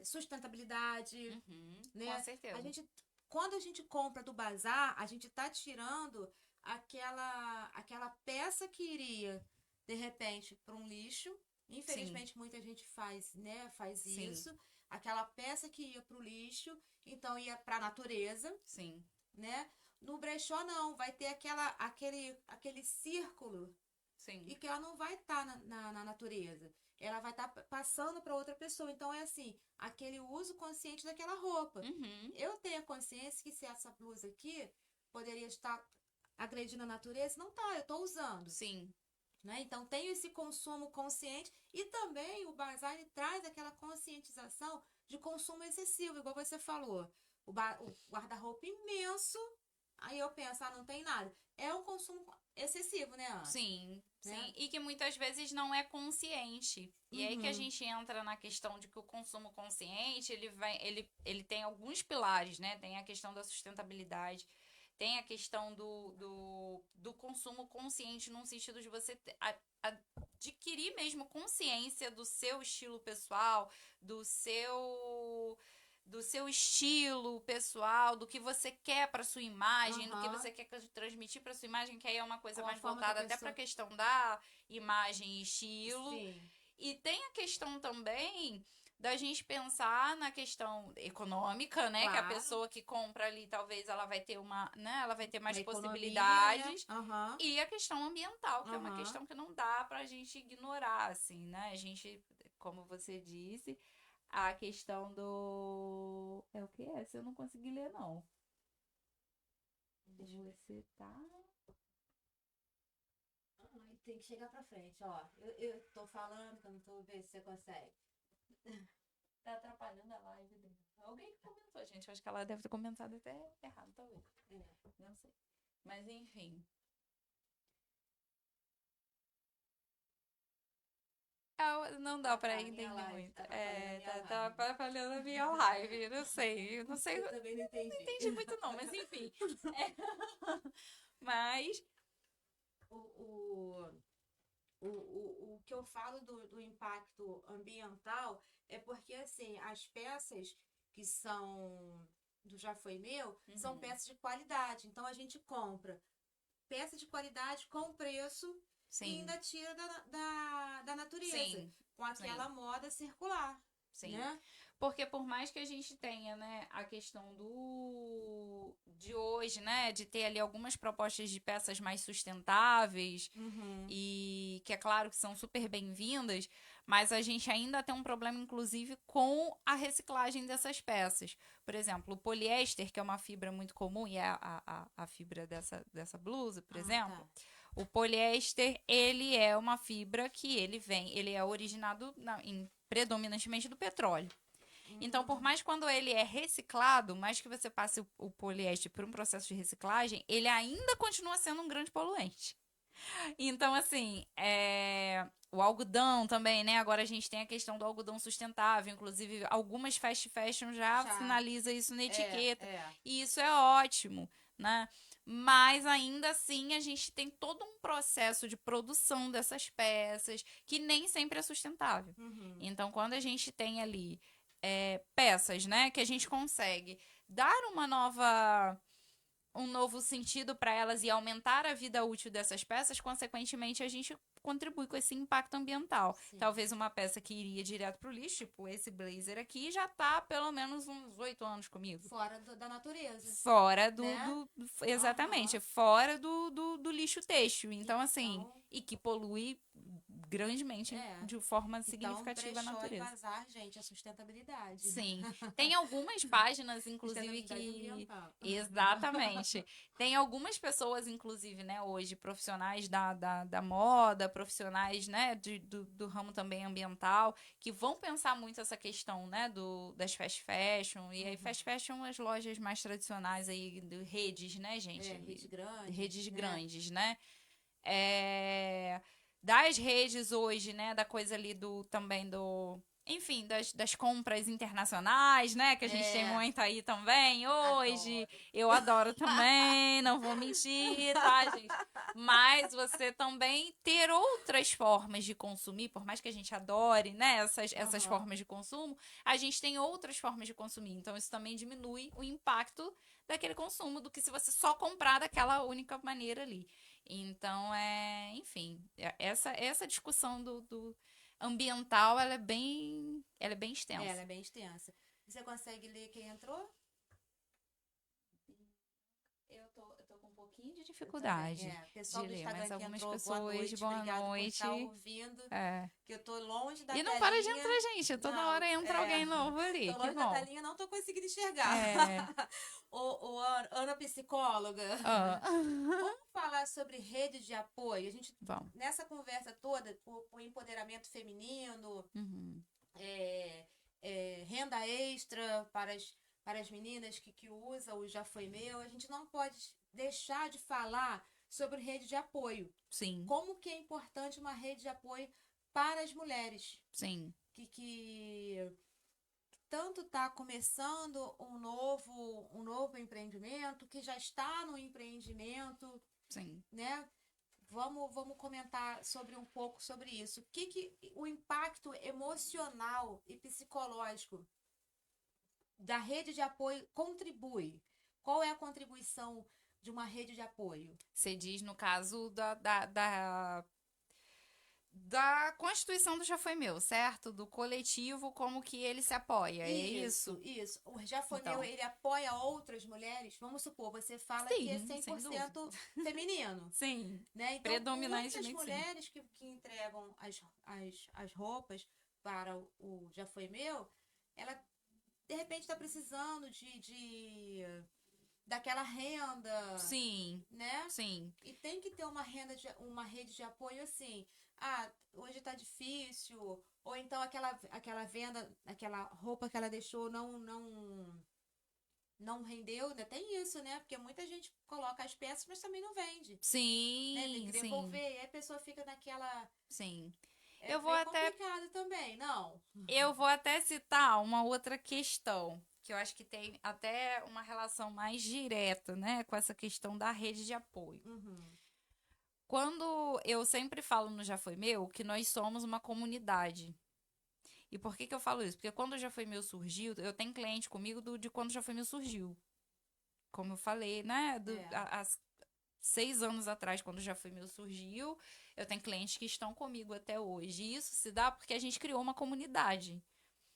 S1: sustentabilidade. Né?
S2: Com certeza.
S1: Quando a gente compra do bazar, a gente está tirando aquela peça que iria, de repente, para um lixo. Infelizmente, muita gente faz isso. Aquela peça que ia para o lixo, então ia para a natureza.
S2: Sim.
S1: Né? No brechó, não. Vai ter aquele círculo.
S2: Sim.
S1: E que ela não vai estar na natureza. Ela vai estar passando para outra pessoa. Então, é assim, aquele uso consciente daquela roupa. Eu tenho a consciência que se essa blusa aqui poderia estar agredindo a natureza, não tá, eu estou usando.
S2: Sim.
S1: Né? Então, tenho esse consumo consciente e também o bazar traz aquela conscientização de consumo excessivo, igual você falou. O guarda-roupa imenso, aí eu penso, não tem nada. é um consumo excessivo, né, Ana?
S2: Sim, sim.
S1: Né?
S2: E que muitas vezes não é consciente. E aí que a
S1: Uhum.
S2: gente entra na questão de que o consumo consciente, ele tem alguns pilares, né? Tem a questão da sustentabilidade, tem a questão do consumo consciente num sentido de você adquirir mesmo consciência do seu estilo pessoal, do seu do seu estilo pessoal, do que você quer para sua imagem, do que
S1: Aham.
S2: você quer transmitir para sua imagem, que aí é uma coisa
S1: Com a
S2: mais
S1: forma que a
S2: voltada até para a
S1: pessoa.
S2: questão da imagem e estilo.
S1: Sim,
S2: E tem a questão também da gente pensar na questão econômica, né? Que a
S1: claro.
S2: pessoa que compra ali, talvez ela vai ter né? Ela vai ter
S1: Uma
S2: mais
S1: economia, né?
S2: possibilidades.
S1: Aham.
S2: E a questão ambiental, que é uma
S1: Aham.
S2: questão que não dá pra gente ignorar, assim, né? A gente, como você disse, a questão do. É o que é? Essa eu não consegui ler, não.
S1: Deixa eu ver.
S2: Você tá.
S1: Ai, tem que chegar pra frente, ó. Eu tô falando que eu não tô vendo se você consegue.
S2: Tá atrapalhando a live dele. Alguém que comentou, gente. Eu acho que ela deve ter comentado até errado, talvez.
S1: É.
S2: Não sei. Mas enfim. Não dá pra
S1: Tá, minha
S2: entender
S1: live.
S2: muito.
S1: Tá atrapalhando a minha
S2: Tá
S1: live.
S2: atrapalhando a minha live. Não sei. Não sei.
S1: Eu
S2: Não
S1: também não entendi.
S2: entendi muito, não, mas enfim. É, mas.
S1: O, o, o que eu falo do impacto ambiental é porque, assim, as peças que são do Já Foi Meu são
S2: Uhum,
S1: peças de qualidade. Então, a gente compra peça de qualidade com preço e
S2: sim.
S1: ainda tira da natureza,
S2: Sim.
S1: com
S2: Sim.
S1: aquela moda circular,
S2: Sim.
S1: né?
S2: Porque por mais que a gente tenha, né, a questão do de hoje, né, de ter ali algumas propostas de peças mais sustentáveis
S1: Uhum.
S2: e que é claro que são super bem-vindas, mas a gente ainda tem um problema inclusive com a reciclagem dessas peças. Por exemplo, o poliéster, que é uma fibra muito comum e é a fibra dessa blusa, por
S1: Ah, tá.
S2: exemplo, o poliéster, ele é uma fibra que ele é originado predominantemente do petróleo. Então, por
S1: Hum.
S2: mais quando ele é reciclado, mais que você passe o poliéster por um processo de reciclagem, ele ainda continua sendo um grande poluente. Então, assim, o algodão também, né? Agora a gente tem a questão do algodão sustentável. Inclusive, algumas fast fashion já
S1: Já.
S2: sinaliza isso na
S1: É,
S2: etiqueta.
S1: é.
S2: E isso é ótimo, né? Mas ainda assim, a gente tem todo um processo de produção dessas peças que nem sempre é sustentável.
S1: Uhum.
S2: Então, quando a gente tem ali peças, né, que a gente consegue dar um novo sentido para elas e aumentar a vida útil dessas peças, consequentemente a gente contribui com esse impacto ambiental.
S1: Sim.
S2: Talvez uma peça que iria direto pro lixo, tipo esse blazer aqui, já tá há pelo menos uns 8 anos comigo.
S1: Fora da natureza,
S2: Fora
S1: né?
S2: exatamente,
S1: Aham.
S2: fora do lixo têxtil. Então, assim,
S1: Então,
S2: e que polui grandemente
S1: é.
S2: de forma
S1: Então,
S2: significativa a
S1: brechó e
S2: natureza.
S1: bazar, gente, é sustentabilidade.
S2: Sim. Tem algumas páginas, inclusive,
S1: Sustentabilidade
S2: que.
S1: ambiental.
S2: Exatamente. Tem algumas pessoas, inclusive, né, hoje, profissionais da moda, profissionais, né, do ramo também ambiental, que vão pensar muito essa questão, né, das fast fashion. E aí,
S1: Uhum.
S2: fast fashion, as lojas mais tradicionais aí, de redes, né, gente?
S1: É, rede grande,
S2: Redes
S1: né?
S2: grandes, né? É, das redes hoje, né? Da coisa ali do também do. Enfim, das compras internacionais, né? Que a gente tem
S1: É,
S2: muito aí também hoje.
S1: adoro.
S2: Eu adoro também, não vou mentir, tá, gente? Mas você também ter outras formas de consumir, por mais que a gente adore, né? Essas
S1: Aham.
S2: formas de consumo, a gente tem outras formas de consumir. Então, isso também diminui o impacto daquele consumo do que se você só comprar daquela única maneira ali. Então, enfim, essa discussão do ambiental, ela é bem
S1: É, ela
S2: extensa.
S1: é bem extensa. Você consegue ler quem entrou?
S2: Eu tô com um pouquinho de
S1: Eu também.
S2: dificuldade
S1: É. Pessoal
S2: de
S1: do
S2: ler, mas
S1: Instagram que
S2: algumas
S1: entrou, boa
S2: pessoas,
S1: noite.
S2: boa
S1: Obrigado por estar
S2: noite.
S1: ouvindo.
S2: É.
S1: Que eu tô longe da
S2: E não para de
S1: telinha.
S2: entrar, gente. Toda
S1: Não,
S2: hora entra
S1: é.
S2: alguém novo ali.
S1: Tô
S2: Que
S1: longe da
S2: bom.
S1: telinha, não tô conseguindo enxergar.
S2: É.
S1: Ô, Ana psicóloga,
S2: Ah.
S1: vamos falar sobre rede de apoio. A gente,
S2: Vamos.
S1: nessa conversa toda, o empoderamento feminino,
S2: Uhum.
S1: é, renda extra para as meninas que usam o Já Foi Meu, a gente não pode deixar de falar sobre rede de apoio.
S2: Sim,
S1: Como que é importante uma rede de apoio para as mulheres
S2: sim,
S1: que tanto está começando um novo empreendimento, que já está no empreendimento,
S2: sim.
S1: né? Vamos comentar sobre um pouco sobre isso. Que o impacto emocional e psicológico da rede de apoio contribui? Qual é a contribuição de uma rede de apoio?
S2: Você diz no caso da Constituição do Já Foi Meu, certo? Do coletivo, como que ele se apoia, é isso?
S1: Isso. O Já Foi Meu,
S2: Então,
S1: ele apoia outras mulheres? Vamos supor, você fala que é
S2: sim, sem dúvida.
S1: 100% feminino,
S2: Sim,
S1: né? Então, muitas
S2: predominantemente sim.
S1: mulheres que entregam as roupas para o Já Foi Meu, ela, de repente, está precisando daquela renda,
S2: Sim,
S1: né?
S2: sim,
S1: E tem que ter uma rede de apoio assim. Hoje tá difícil. Ou então aquela venda, aquela roupa que ela deixou não rendeu, ainda tem isso, né? Porque muita gente coloca as peças, mas também não vende, né? Tem que
S2: sim, sim,
S1: devolver. E aí a pessoa fica naquela.
S2: sim.
S1: É
S2: Eu vou
S1: bem
S2: até,
S1: complicado também, não?
S2: eu vou até citar uma outra questão, que eu acho que tem até uma relação mais direta, né, com essa questão da rede de apoio.
S1: Uhum.
S2: Quando eu sempre falo no Já Foi Meu que nós somos uma comunidade. E por que que eu falo isso? Porque quando o Já Foi Meu surgiu, eu tenho cliente comigo de quando o Já Foi Meu surgiu. Como eu falei, né?
S1: É.
S2: Há 6 anos atrás, quando o Já Foi Meu surgiu, eu tenho clientes que estão comigo até hoje. E isso se dá porque a gente criou uma comunidade.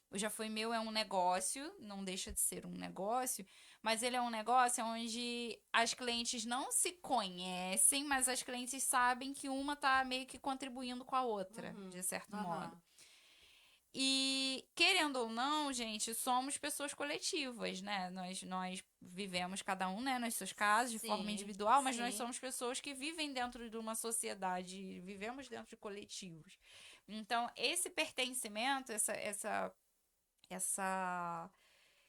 S2: O Já Foi Meu é um negócio, não deixa de ser um negócio, mas ele é um negócio onde as clientes não se conhecem, mas as clientes sabem que uma tá meio que contribuindo com a outra,
S1: Uhum.
S2: de certo modo.
S1: Aham.
S2: E, querendo ou não, gente, somos pessoas coletivas, né? Nós vivemos cada um, né, nas suas casas, de forma
S1: Sim,
S2: individual, mas nós
S1: sim.
S2: somos pessoas que vivem dentro de uma sociedade, vivemos dentro de coletivos. Então, esse pertencimento, essa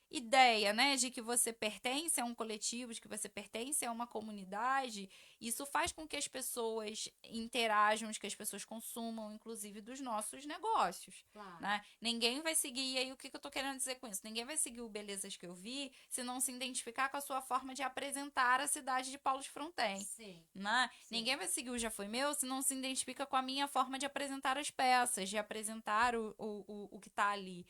S2: ideia, né, de que você pertence a um coletivo, de que você pertence a uma comunidade, isso faz com que as pessoas interajam, que as pessoas consumam, inclusive dos nossos negócios,
S1: Claro.
S2: né? Ninguém vai seguir, e aí o que que eu tô querendo dizer com isso? Ninguém vai seguir o Belezas que eu vi se não se identificar com a sua forma de apresentar a cidade de Paulo de Fronten.
S1: Sim,
S2: Né?
S1: sim.
S2: Ninguém vai seguir o Já Foi Meu se não se identifica com a minha forma de apresentar as peças, de apresentar o que está ali.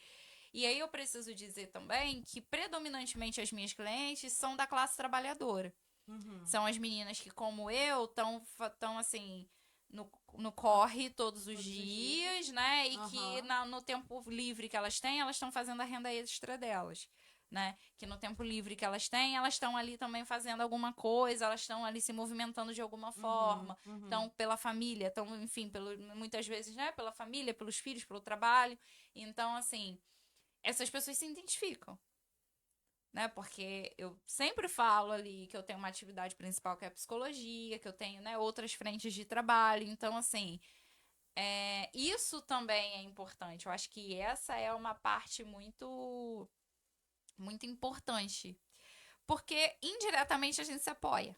S2: E aí eu preciso dizer também que predominantemente as minhas clientes são da classe trabalhadora.
S1: Uhum.
S2: São as meninas que, como eu, estão assim, no corre todos os
S1: Todos os dias.
S2: dias, né? E que
S1: Aham.
S2: no tempo livre que elas têm, elas estão fazendo a renda extra delas. Né? Que no tempo livre que elas têm, elas estão ali também fazendo alguma coisa, elas estão ali se movimentando de alguma
S1: Uhum.
S2: forma,
S1: Uhum.
S2: estão pela família, estão, enfim, muitas vezes, né, pela família, pelos filhos, pelo trabalho. Então, assim, essas pessoas se identificam, né? Porque eu sempre falo ali que eu tenho uma atividade principal que é a psicologia, que eu tenho, né, outras frentes de trabalho. Então, assim, isso também é importante. Eu acho que essa é uma parte muito, muito importante. Porque indiretamente a gente se apoia.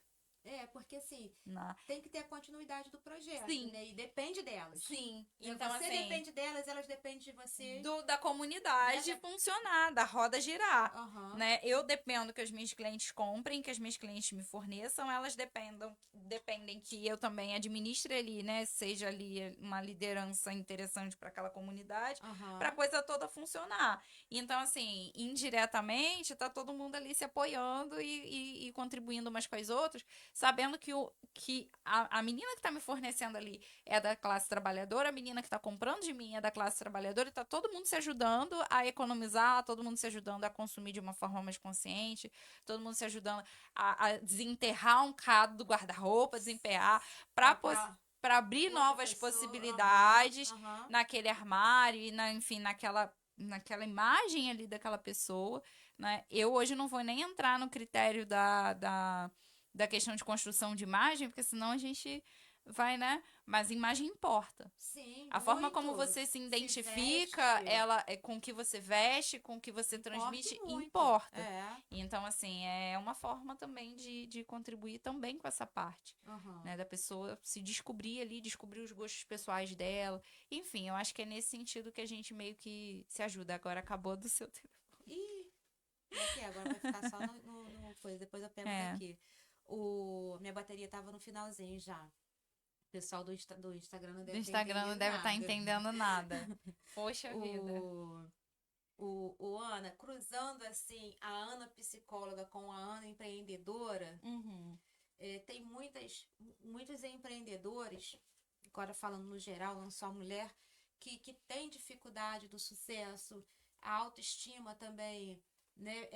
S1: Porque assim,
S2: Né?
S1: tem que ter a continuidade do projeto,
S2: Sim,
S1: né? E depende delas.
S2: sim.
S1: Né?
S2: Então,
S1: Você
S2: assim,
S1: depende delas, elas dependem de você,
S2: da
S1: né?
S2: comunidade funcionar, da roda girar,
S1: Aham.
S2: né? Eu dependo que as minhas clientes comprem, que as minhas clientes me forneçam, elas dependem que eu também administre ali, né? Seja ali uma liderança interessante para aquela comunidade, para a
S1: Aham.
S2: coisa toda funcionar. Então, assim, indiretamente, tá todo mundo ali se apoiando e contribuindo umas com as outras, sabendo que a menina que tá me fornecendo ali é da classe trabalhadora, a menina que está comprando de mim é da classe trabalhadora, e tá todo mundo se ajudando a economizar, todo mundo se ajudando a consumir de uma forma mais consciente, todo mundo se ajudando a desenterrar um cado do guarda-roupa, desempenhar,
S1: Pra,
S2: para
S1: pra
S2: para abrir
S1: outra
S2: novas
S1: pessoa. Aham.
S2: possibilidades
S1: Aham.
S2: naquele armário e enfim, naquela imagem ali daquela pessoa, né? Eu hoje não vou nem entrar no critério da questão de construção de imagem, porque senão a gente vai, né? Mas imagem importa.
S1: Sim,
S2: A forma como
S1: muito.
S2: você se
S1: Se
S2: identifica,
S1: veste,
S2: ela é com o que você veste, com o que você
S1: importa e
S2: transmite,
S1: muito.
S2: importa.
S1: É.
S2: Então, assim, é uma forma também de contribuir também com essa parte,
S1: Aham.
S2: né? Da pessoa se descobrir ali, descobrir os gostos pessoais dela. Enfim, eu acho que é nesse sentido que a gente meio que se ajuda. Agora acabou do seu tempo.
S1: E daqui, agora vai ficar só no coisa. Depois eu pego
S2: É,
S1: daqui. Minha bateria tava no finalzinho já. O pessoal do Instagram não
S2: do
S1: deve ter
S2: Instagram não
S1: entendido
S2: deve estar
S1: nada.
S2: entendendo nada. Poxa vida.
S1: O, o Ana, cruzando assim a Ana psicóloga com a Ana empreendedora,
S2: Uhum.
S1: tem muitos empreendedores, agora falando no geral, não só mulher, que tem dificuldade do sucesso, a autoestima também, né,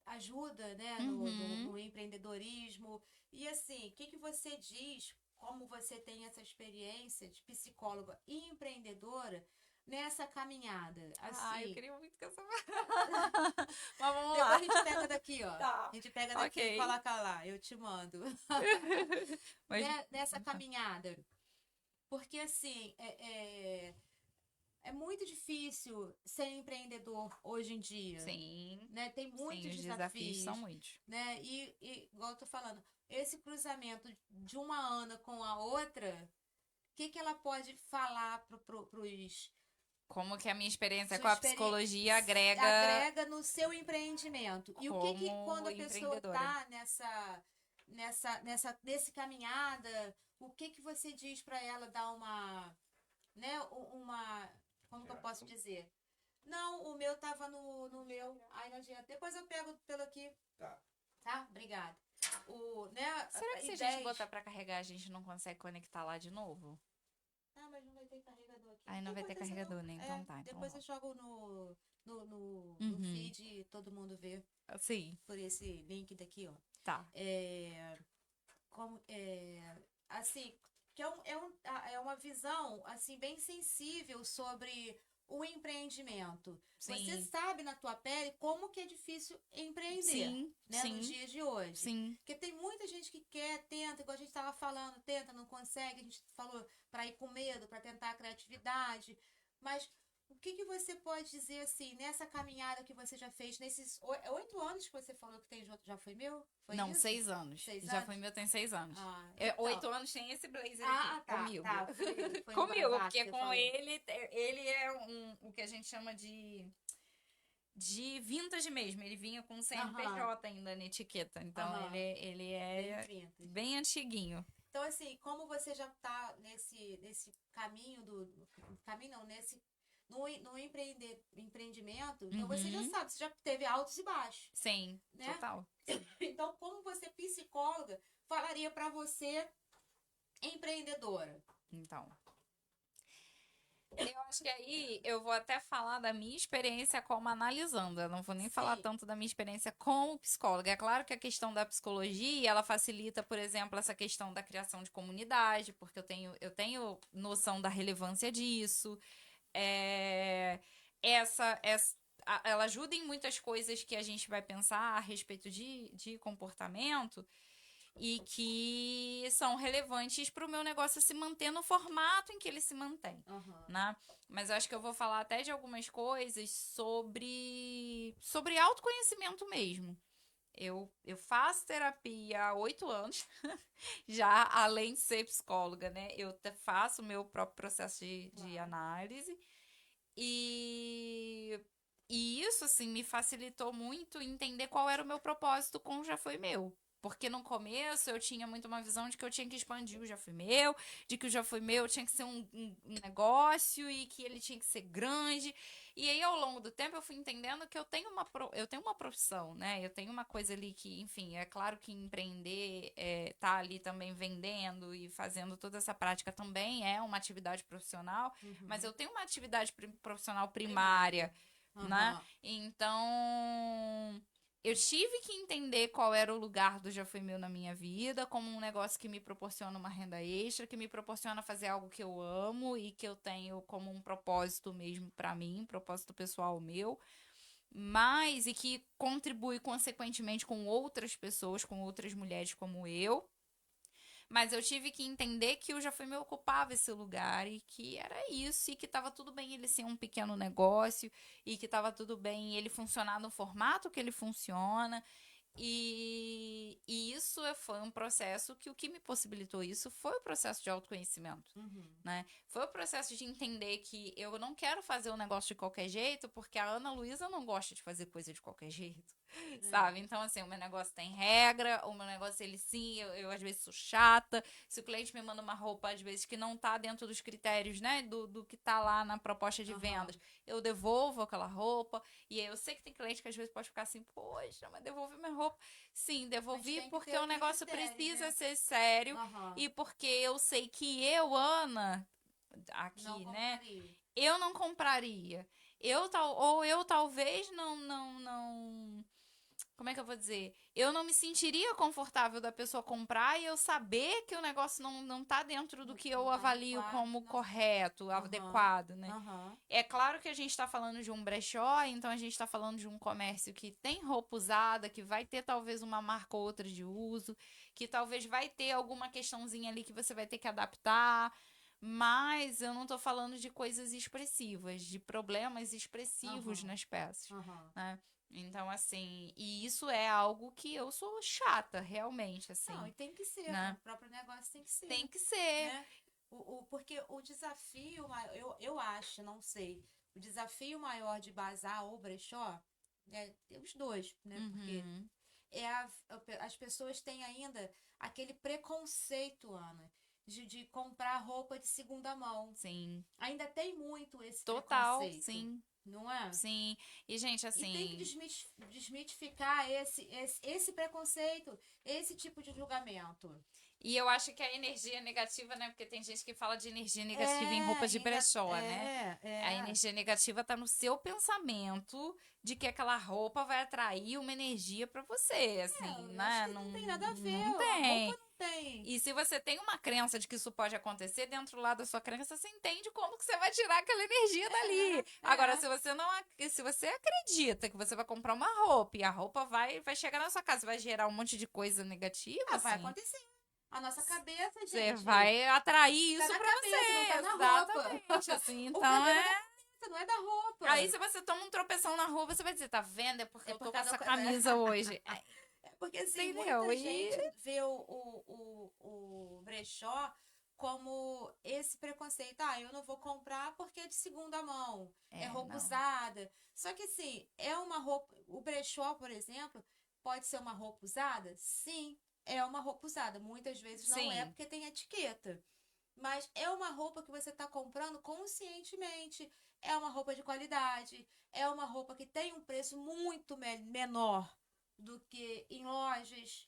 S1: ajuda, né,
S2: Uhum.
S1: no empreendedorismo. E assim, o que você diz, como você tem essa experiência de psicóloga e empreendedora nessa caminhada?
S2: Ah, eu
S1: Assim,
S2: queria muito que essa. Mas vamos
S1: depois
S2: lá.
S1: a gente pega daqui, ó. A
S2: Tá.
S1: gente pega daqui e
S2: Ok.
S1: coloca lá, eu te mando.
S2: Mas.
S1: Nessa caminhada. Porque assim, é muito difícil ser empreendedor hoje em dia,
S2: Sim,
S1: né? Tem
S2: sim,
S1: muitos
S2: os desafios são
S1: desafios,
S2: muitos.
S1: né? Igual eu tô falando, esse cruzamento de uma Ana com a outra, o que que ela pode falar pros
S2: Como que a minha experiência
S1: sua
S2: com a
S1: experiência
S2: psicologia agrega
S1: agrega no seu empreendimento? E o que quando
S2: como
S1: a pessoa
S2: empreendedora?
S1: tá nesse caminhada, o que que você diz para ela dar uma, né, uma, como que eu posso dizer? Não, o meu tava no meu. Ai, não adianta. Depois eu pego pelo aqui. Tá. Tá? Obrigada. Né,
S2: Será que se a gente
S1: ideias.
S2: botar pra carregar, a gente não consegue conectar lá de novo?
S1: Ah, mas não vai ter carregador aqui.
S2: Aí não vai ter
S1: Depois eu,
S2: carregador, né? Então tá, então
S1: depois eu
S2: não.
S1: jogo no
S2: Uhum.
S1: feed e todo mundo vê
S2: Sim,
S1: por esse link daqui, ó.
S2: tá.
S1: É, assim, que é uma visão assim bem sensível sobre o empreendimento. Você
S2: Sim,
S1: sabe na tua pele como que é difícil empreender,
S2: sim,
S1: né, nos
S2: sim,
S1: dias de hoje.
S2: sim.
S1: Porque tem muita gente que quer, tenta, igual a gente estava falando, tenta, não consegue, a gente falou para ir com medo, para tentar a criatividade, mas o que que você pode dizer assim, nessa caminhada que você já fez, nesses 8 anos que você falou que tem já foi meu? Foi
S2: Não,
S1: isso?
S2: 6 anos.
S1: 6 anos?
S2: Já foi meu, tem 6 anos.
S1: Ah,
S2: É,
S1: então.
S2: 8 anos tem esse blazer aqui,
S1: Ah, tá,
S2: comigo.
S1: tá. Foi no
S2: Comigo,
S1: Bravata que
S2: porque
S1: você
S2: com
S1: falou.
S2: ele é o que a gente chama de vintage mesmo. Ele vinha com
S1: Aham,
S2: CNPJ ainda na etiqueta. Então
S1: aham.
S2: ele
S1: Bem
S2: é
S1: vintage.
S2: bem antiguinho.
S1: Então, assim, como você já tá nesse caminho caminho não, no empreendimento, então você já
S2: Uhum.
S1: sabe, você já teve altos e baixos,
S2: Sim,
S1: né?
S2: total.
S1: Então, como você, psicóloga, falaria para você, empreendedora?
S2: Então, eu acho que aí eu vou até falar da minha experiência como analisando. Eu não vou nem falar
S1: Sim.
S2: tanto da minha experiência como psicóloga. É claro que a questão da psicologia, ela facilita, por exemplo, essa questão da criação de comunidade, porque eu tenho noção da relevância disso. É, ela ajuda em muitas coisas que a gente vai pensar a respeito de comportamento e que são relevantes para o meu negócio se manter no formato em que ele se mantém,
S1: Aham.
S2: né? Mas eu acho que eu vou falar até de algumas coisas sobre autoconhecimento mesmo. Eu faço terapia há 8 anos, já além de ser psicóloga, né? Faço o meu próprio processo de
S1: Claro.
S2: análise e, e isso, assim, me facilitou muito entender qual era o meu propósito com o Já Foi Meu. Porque no começo eu tinha muito uma visão de que eu tinha que expandir o Já Foi Meu, de que o Já Foi Meu tinha que ser um negócio e que ele tinha que ser grande. E aí, ao longo do tempo, eu fui entendendo que eu tenho uma profissão, né? Eu tenho uma coisa ali que, enfim, é claro que empreender, tá ali também vendendo e fazendo toda essa prática também é uma atividade profissional, mas
S1: Uhum.
S2: eu tenho uma atividade profissional
S1: Primária.
S2: primária, né?
S1: Aham.
S2: Então, eu tive que entender qual era o lugar do Já Foi Meu na minha vida, como um negócio que me proporciona uma renda extra, que me proporciona fazer algo que eu amo e que eu tenho como um propósito mesmo pra mim, um propósito pessoal meu, mas e que contribui consequentemente com outras pessoas, com outras mulheres como eu. Mas eu tive que entender que eu já fui me ocupava esse lugar e que era isso, e que tava tudo bem ele ser um pequeno negócio, e que tava tudo bem ele funcionar no formato que ele funciona. E isso foi um processo que o que me possibilitou isso foi o processo de autoconhecimento,
S1: Uhum.
S2: né? Foi o processo de entender que eu não quero fazer o negócio de qualquer jeito, porque a Ana Luísa não gosta de fazer coisa de qualquer jeito, sabe? Então, assim, o meu negócio tem regra, o meu negócio, ele sim, eu às vezes sou chata. Se o cliente me manda uma roupa, às vezes, que não tá dentro dos critérios, né, do que tá lá na proposta de vendas,
S1: Aham.
S2: eu devolvo aquela roupa. E aí eu sei que tem cliente que às vezes pode ficar assim, poxa, mas devolve minha roupa. Sim,
S1: Mas
S2: devolvi
S1: tem que
S2: porque
S1: ter
S2: o
S1: um
S2: negócio
S1: critério,
S2: precisa
S1: né?
S2: ser sério
S1: Aham.
S2: e porque eu sei que eu, Ana,
S1: Não
S2: aqui, né,
S1: compraria.
S2: eu não compraria. Ou eu talvez não, como é que eu vou dizer? Eu não me sentiria confortável da pessoa comprar e eu saber que o negócio não tá dentro do
S1: Não,
S2: que
S1: não
S2: eu
S1: tá
S2: avalio
S1: adequado,
S2: como
S1: não.
S2: correto,
S1: Aham.
S2: adequado, né?
S1: Aham.
S2: É claro que a gente está falando de um brechó, então a gente está falando de um comércio que tem roupa usada, que vai ter talvez uma marca ou outra de uso, que talvez vai ter alguma questãozinha ali que você vai ter que adaptar, mas eu não estou falando de coisas expressivas, de problemas expressivos
S1: Aham.
S2: nas peças,
S1: Aham.
S2: né? Então, assim, e isso é algo que eu sou chata, realmente,
S1: Não,
S2: assim,
S1: e tem que ser,
S2: né?
S1: o próprio negócio tem que ser,
S2: Tem que ser.
S1: né? Porque o desafio, eu acho, não sei, o desafio maior de bazar ou brechó é os dois, né? Porque
S2: Uhum,
S1: as pessoas têm ainda aquele preconceito, Ana, de comprar roupa de segunda mão.
S2: sim.
S1: Ainda tem muito esse
S2: Total,
S1: preconceito,
S2: sim.
S1: não é?
S2: Sim, e gente,
S1: E tem que
S2: assim,
S1: desmitificar esse preconceito, esse tipo de julgamento.
S2: e eu acho que a energia negativa, né? Porque tem gente que fala de energia negativa em
S1: É,
S2: roupa de
S1: ainda
S2: brechó, né? A
S1: é.
S2: energia negativa tá no seu pensamento de que aquela roupa vai atrair uma energia pra você, assim,
S1: Eu acho
S2: né?
S1: que
S2: Não,
S1: não tem nada a ver.
S2: não
S1: A roupa
S2: tem.
S1: não tem.
S2: E se você tem uma crença de que isso pode acontecer, dentro lá da sua crença, você entende como que você vai tirar aquela energia dali. Agora,
S1: É.
S2: se você acredita que você vai comprar uma roupa e a roupa vai chegar na sua casa, vai gerar um monte de coisa negativa,
S1: Ah, vai
S2: assim,
S1: acontecer. A nossa cabeça,
S2: você
S1: gente,
S2: vai atrair
S1: tá
S2: isso
S1: na
S2: pra
S1: cabeça, não tá
S2: você.
S1: na roupa.
S2: Exatamente, assim.
S1: O
S2: Então
S1: problema é da
S2: é.
S1: cabeça, não é da
S2: Aí
S1: roupa.
S2: se você toma um tropeção na rua, você vai dizer, tá vendo? É porque
S1: É
S2: eu
S1: por
S2: tô com
S1: causa
S2: essa
S1: do...
S2: camisa hoje.
S1: É porque, assim,
S2: Entendeu?
S1: muita gente
S2: E.
S1: vê o brechó como esse preconceito. Ah, eu não vou comprar porque é de segunda mão, é
S2: É,
S1: roupa
S2: não.
S1: usada. Só que, assim, é uma roupa. O brechó, por exemplo, pode ser uma roupa usada? Sim, é uma roupa usada. Muitas vezes não é
S2: Sim.
S1: porque tem etiqueta. Mas é uma roupa que você está comprando conscientemente. É uma roupa de qualidade. É uma roupa que tem um preço muito menor do que em lojas,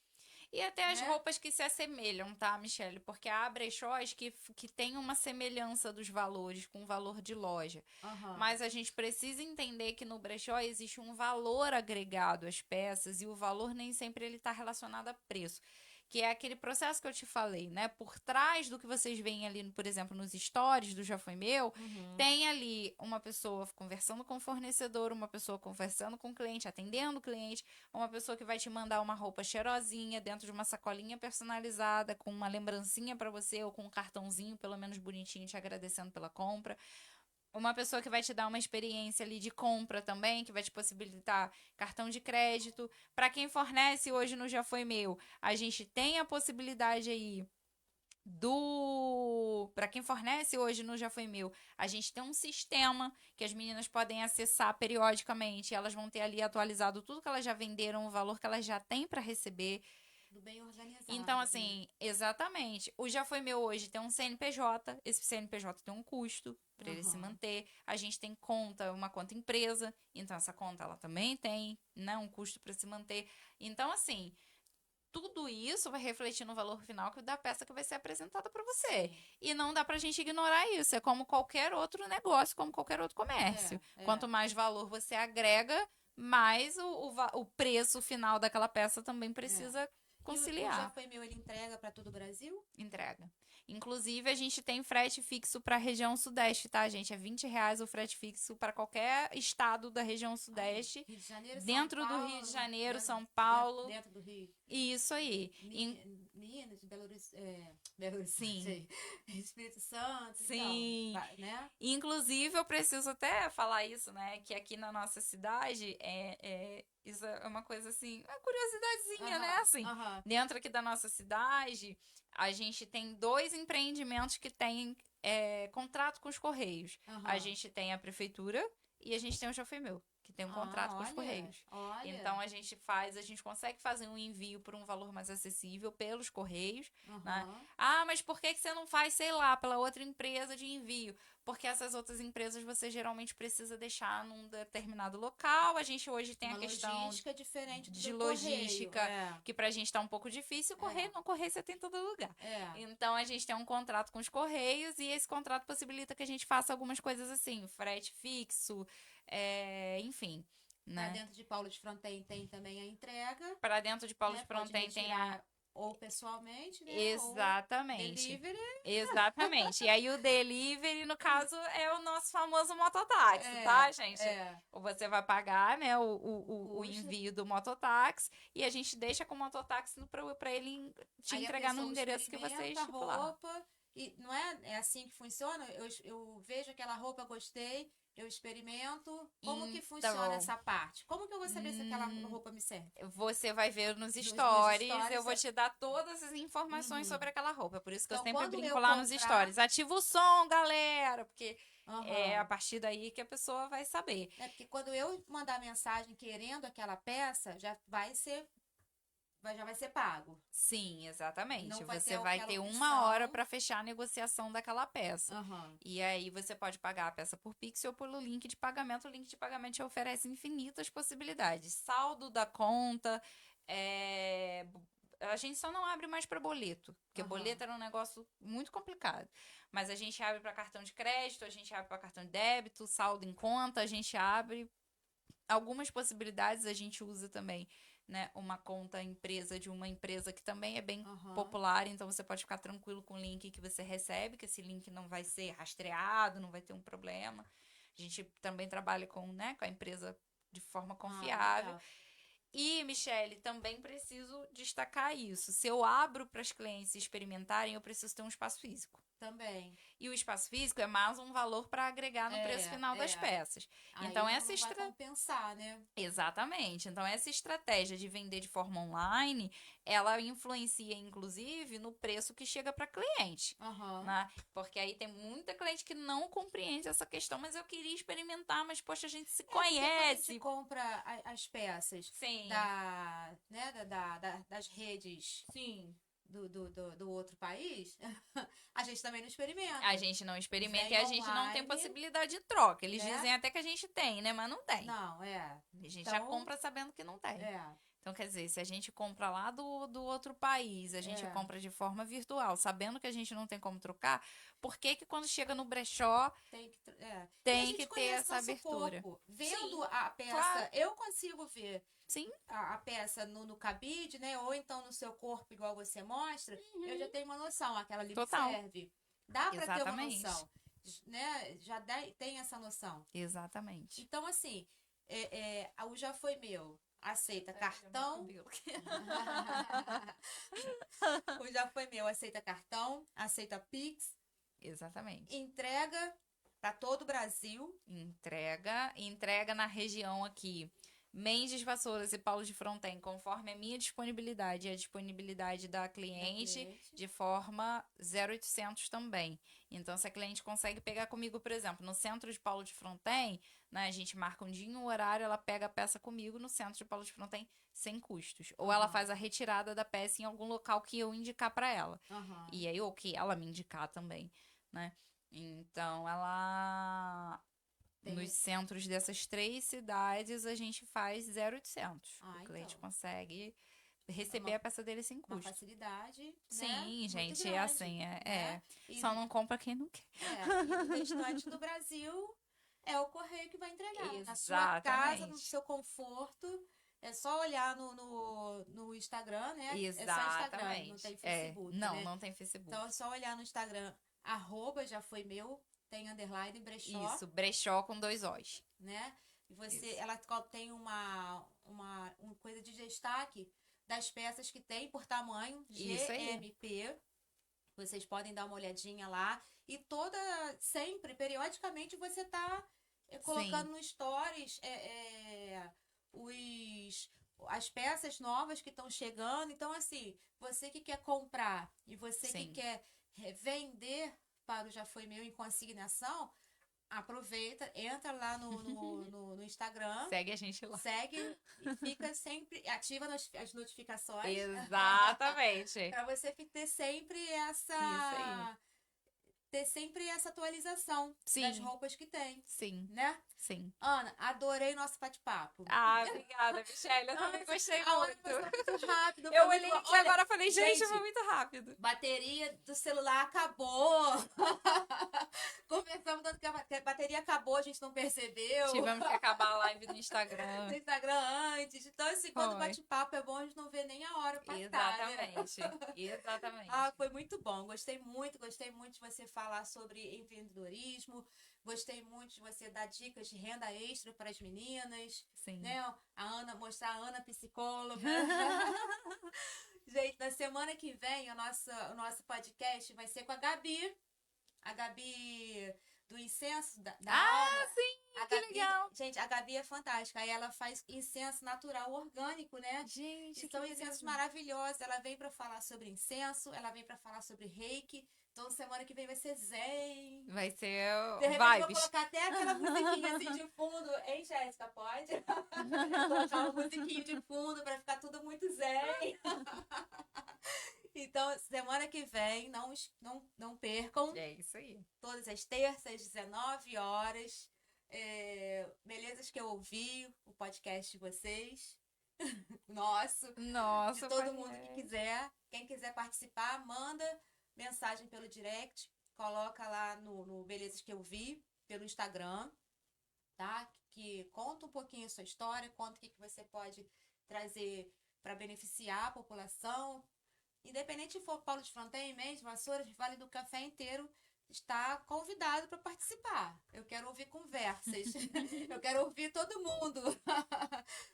S2: E até as
S1: né?
S2: roupas que se assemelham, tá, Michelle? Porque há brechós que tem uma semelhança dos valores com o valor de loja.
S1: Aham.
S2: Mas a gente precisa entender que no brechó existe um valor agregado às peças e o valor nem sempre ele está relacionado a preço. Que é aquele processo que eu te falei, né? Por trás do que vocês veem ali, por exemplo, nos stories do Já Foi Meu,
S1: Uhum.
S2: tem ali uma pessoa conversando com o fornecedor, uma pessoa conversando com o cliente, atendendo o cliente, uma pessoa que vai te mandar uma roupa cheirosinha dentro de uma sacolinha personalizada, com uma lembrancinha para você ou com um cartãozinho, pelo menos bonitinho, te agradecendo pela compra. Uma pessoa que vai te dar uma experiência ali de compra também, que vai te possibilitar cartão de crédito. Para quem fornece hoje no Já Foi Meu, a gente tem a possibilidade aí do para quem fornece hoje no Já Foi Meu, a gente tem um sistema que as meninas podem acessar periodicamente, elas vão ter ali atualizado tudo que elas já venderam, o valor que elas já têm para receber.
S1: Tudo bem
S2: Então,
S1: organizado, né?
S2: assim, exatamente. O Já Foi Meu hoje tem um CNPJ, esse CNPJ tem um custo para ele se
S1: Aham.
S2: manter. A gente tem conta, uma conta empresa, então essa conta ela também tem, né, um custo para se manter. Então, assim, tudo isso vai refletir no valor final da peça que vai ser apresentada para você.
S1: Sim.
S2: E não dá pra gente ignorar isso. É como qualquer outro negócio, como qualquer outro comércio.
S1: É.
S2: Quanto mais valor você agrega, mais o preço final daquela peça também
S1: É.
S2: precisa conciliar.
S1: Já foi meu, ele entrega para todo o Brasil?
S2: Entrega. Inclusive, a gente tem frete fixo para a região sudeste, tá, gente? É R$ 20 o frete fixo para qualquer estado da região sudeste.
S1: Rio de Janeiro,
S2: dentro
S1: São
S2: do
S1: Paulo,
S2: Rio de Janeiro,
S1: dentro,
S2: São Paulo.
S1: dentro do Rio.
S2: Isso aí.
S1: Minas, Belo Horizonte, Belo Horizonte,
S2: Sim.
S1: Espírito Santo,
S2: Sim.
S1: então, né?
S2: Inclusive, eu preciso até falar isso, né? Que aqui na nossa cidade isso é uma coisa assim, uma curiosidadezinha, né? Assim, dentro aqui da nossa cidade, a gente tem 2 empreendimentos que têm contrato com os Correios. A gente tem a prefeitura e a gente tem o Já Foi Meu, que tem um contrato com os Correios.
S1: Olha.
S2: Então a gente consegue fazer um envio por um valor mais acessível pelos Correios, né? Ah, mas por que você não faz, sei lá, pela outra empresa de envio? Porque essas outras empresas você geralmente precisa deixar num determinado local. A gente hoje tem a questão
S1: logística diferente
S2: de
S1: do
S2: logística,
S1: correio.
S2: que pra gente tá um pouco difícil. O correio, não, correio você tem em todo lugar.
S1: É.
S2: Então a gente tem um contrato com os Correios e esse contrato possibilita que a gente faça algumas coisas assim, frete fixo, enfim. Né?
S1: Pra dentro de Paulo de Fronten tem também a entrega.
S2: Para dentro de Paulo de
S1: Pode
S2: Fronten tem a.
S1: Ou pessoalmente, né?
S2: Exatamente.
S1: Ou delivery.
S2: Exatamente. E aí o delivery, no caso, é o nosso famoso mototáxi, tá, gente? Você vai pagar, né, o envio do mototáxi e a gente deixa com o mototáxi pra ele te
S1: aí
S2: entregar no endereço que você estipular.
S1: Roupa, e não é assim que funciona? Eu vejo aquela roupa, gostei, eu experimento. Como que funciona essa parte? Como que eu vou saber se aquela roupa me serve?
S2: Você vai ver nos stories, eu vou te dar todas as informações sobre aquela roupa. Por isso que
S1: então,
S2: eu sempre brinco lá nos stories. Ativa o som, galera, porque é a partir daí que a pessoa vai saber.
S1: Porque quando eu mandar mensagem querendo aquela peça, já vai ser pago.
S2: Sim, exatamente.
S1: Não vai
S2: você vai ter 1 hora para fechar a negociação daquela peça. E aí você pode pagar a peça por Pix ou pelo link de pagamento. O link de pagamento te oferece infinitas possibilidades. Saldo da conta, a gente só não abre mais para boleto, porque boleto era um negócio muito complicado. Mas a gente abre para cartão de crédito, a gente abre para cartão de débito, saldo em conta, a gente abre algumas possibilidades, a gente usa também, né, uma conta empresa de uma empresa que também é bem popular, então você pode ficar tranquilo com o link que você recebe, que esse link não vai ser rastreado, não vai ter um problema. A gente também trabalha com a empresa de forma confiável. E, Michele, também preciso destacar isso. Se eu abro para as clientes experimentarem, eu preciso ter um espaço físico.
S1: Também.
S2: E o espaço físico é mais um valor para agregar no preço final das peças.
S1: Aí
S2: então
S1: essa vai compensar, né?
S2: Exatamente. Então essa estratégia de vender de forma online, ela influencia inclusive no preço que chega para cliente, né? Porque aí tem muita cliente que não compreende essa questão, mas eu queria experimentar, mas poxa, a gente se conhece.
S1: Quando a gente compra as peças
S2: Sim.
S1: das redes.
S2: Sim.
S1: Do outro país, a gente também não experimenta.
S2: A gente não experimenta e a gente não tem possibilidade de troca. Eles dizem até que a gente tem, né? Mas não tem.
S1: Não,
S2: A gente já compra sabendo que não tem. Então, quer dizer, se a gente compra lá do outro país, a gente compra de forma virtual, sabendo que a gente não tem como trocar, por que quando chega no brechó tem que ter essa abertura?
S1: Vendo a peça, eu consigo ver
S2: Sim.
S1: a peça no cabide, né? Ou então no seu corpo, igual você mostra, eu já tenho uma noção, aquela ali serve. Dá pra ter uma noção. Né? Já tem essa noção.
S2: Exatamente.
S1: Então, assim, o Já Foi Meu. Aceita cartão. O Já Foi Meu. Aceita cartão, aceita Pix.
S2: Exatamente.
S1: Entrega para todo o Brasil.
S2: Entrega na região aqui. Mendes, Vassouras e Paulo de Fronten, conforme a minha disponibilidade e a disponibilidade da cliente, de forma 0800 também. Então, se a cliente consegue pegar comigo, por exemplo, no centro de Paulo de Fronten, né, a gente marca um dia, um horário, ela pega a peça comigo no centro de Paulo de Fronten sem custos. Ou ela faz a retirada da peça em algum local que eu indicar para ela. E aí, ou que ela me indicar também, né? Então, nos centros dessas 3 cidades, a gente faz 0800. O cliente consegue receber a peça dele sem custo.
S1: Uma facilidade,
S2: Sim,
S1: né?
S2: gente,
S1: grande,
S2: assim, só não compra quem não quer.
S1: E no restante do Brasil, é o correio que vai entregar. Na sua casa, no seu conforto, É só olhar no Instagram, né? É só Instagram, não tem Facebook,
S2: Não,
S1: né?
S2: não tem Facebook.
S1: Então é só olhar no Instagram, já foi meu, tem underline brechó,
S2: Isso, brechó com 2 Os.
S1: né? E você,
S2: Isso.
S1: ela tem uma coisa de destaque das peças que tem por tamanho,
S2: Isso aí.
S1: GMP. Vocês podem dar uma olhadinha lá. E sempre, periodicamente, você tá colocando
S2: Sim,
S1: no Stories as peças novas que estão chegando. Então, assim, você que quer comprar e você que
S2: sim.
S1: quer vender para o Já Foi Meu em consignação, aproveita, entra lá no Instagram,
S2: Segue a gente lá.
S1: segue e fica sempre ativa as notificações
S2: Exatamente.
S1: para você ter sempre
S2: Isso aí.
S1: essa atualização das
S2: Sim,
S1: roupas que tem,
S2: sim,
S1: né?
S2: sim.
S1: Ana, adorei nosso bate-papo.
S2: Ah, obrigada, Michelle. Eu também gostei
S1: A hora
S2: muito.
S1: passou muito rápido.
S2: Eu
S1: Foi muito
S2: olhei
S1: bom.
S2: aqui
S1: Olha,
S2: agora e falei, gente,
S1: gente,
S2: foi muito rápido.
S1: bateria do celular acabou. Conversamos tanto que a bateria acabou, a gente não percebeu.
S2: Tivemos que acabar a live no Instagram.
S1: No Instagram antes. Então, assim, quando
S2: Foi.
S1: bate-papo é bom, a gente não vê nem a hora passar, né?
S2: Exatamente. Exatamente.
S1: Ah, foi muito bom. Gostei muito de você falar sobre empreendedorismo. Gostei muito de você dar dicas de renda extra para as meninas,
S2: Sim.
S1: né? Mostrar a Ana psicóloga. Gente, na semana que vem, o nosso podcast vai ser com a Gabi. A Gabi do incenso da alma.
S2: Sim,
S1: A
S2: que
S1: Gabi,
S2: legal.
S1: gente, a Gabi é fantástica. Aí ela faz incenso natural orgânico, né?
S2: Gente,
S1: E são
S2: que
S1: incensos
S2: beleza.
S1: maravilhosos. Ela vem pra falar sobre incenso, ela vem pra falar sobre reiki. Então semana que vem vai ser zen.
S2: Vai ser
S1: De repente vou
S2: vibes.
S1: colocar até aquela musiquinha assim de fundo. Hein, Jéssica, pode? Colocar uma musiquinha de fundo pra ficar tudo muito zen. Então, semana que vem, não percam.
S2: É isso aí.
S1: Todas as terças, 19 horas. Belezas que eu ouvi, o podcast de vocês. Nosso.
S2: Nossa,
S1: De todo mundo que quiser. Quem quiser participar, manda mensagem pelo direct. Coloca lá no Belezas que eu vi, pelo Instagram. Tá? Que conta um pouquinho a sua história, conta o que você pode trazer para beneficiar a população. Independente se for Paulo de Fronten, Mendes, Vassouras, Vale do Café inteiro, está convidado para participar. Eu quero ouvir conversas. Eu quero ouvir todo mundo.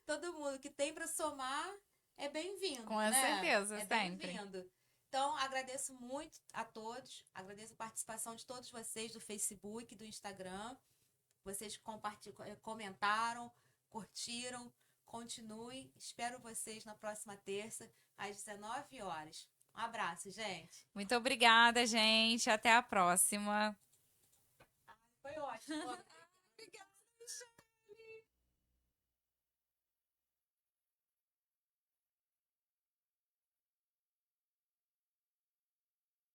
S1: Todo mundo que tem para somar é bem-vindo.
S2: Com
S1: né?
S2: certeza,
S1: é
S2: sempre.
S1: Bem-vindo. Então, agradeço muito a todos. Agradeço a participação de todos vocês do Facebook, do Instagram. Vocês comentaram, curtiram. Continue. Espero vocês na próxima terça, às 19 horas. Um abraço, gente.
S2: Muito obrigada, gente. Até a próxima.
S1: Foi ótimo.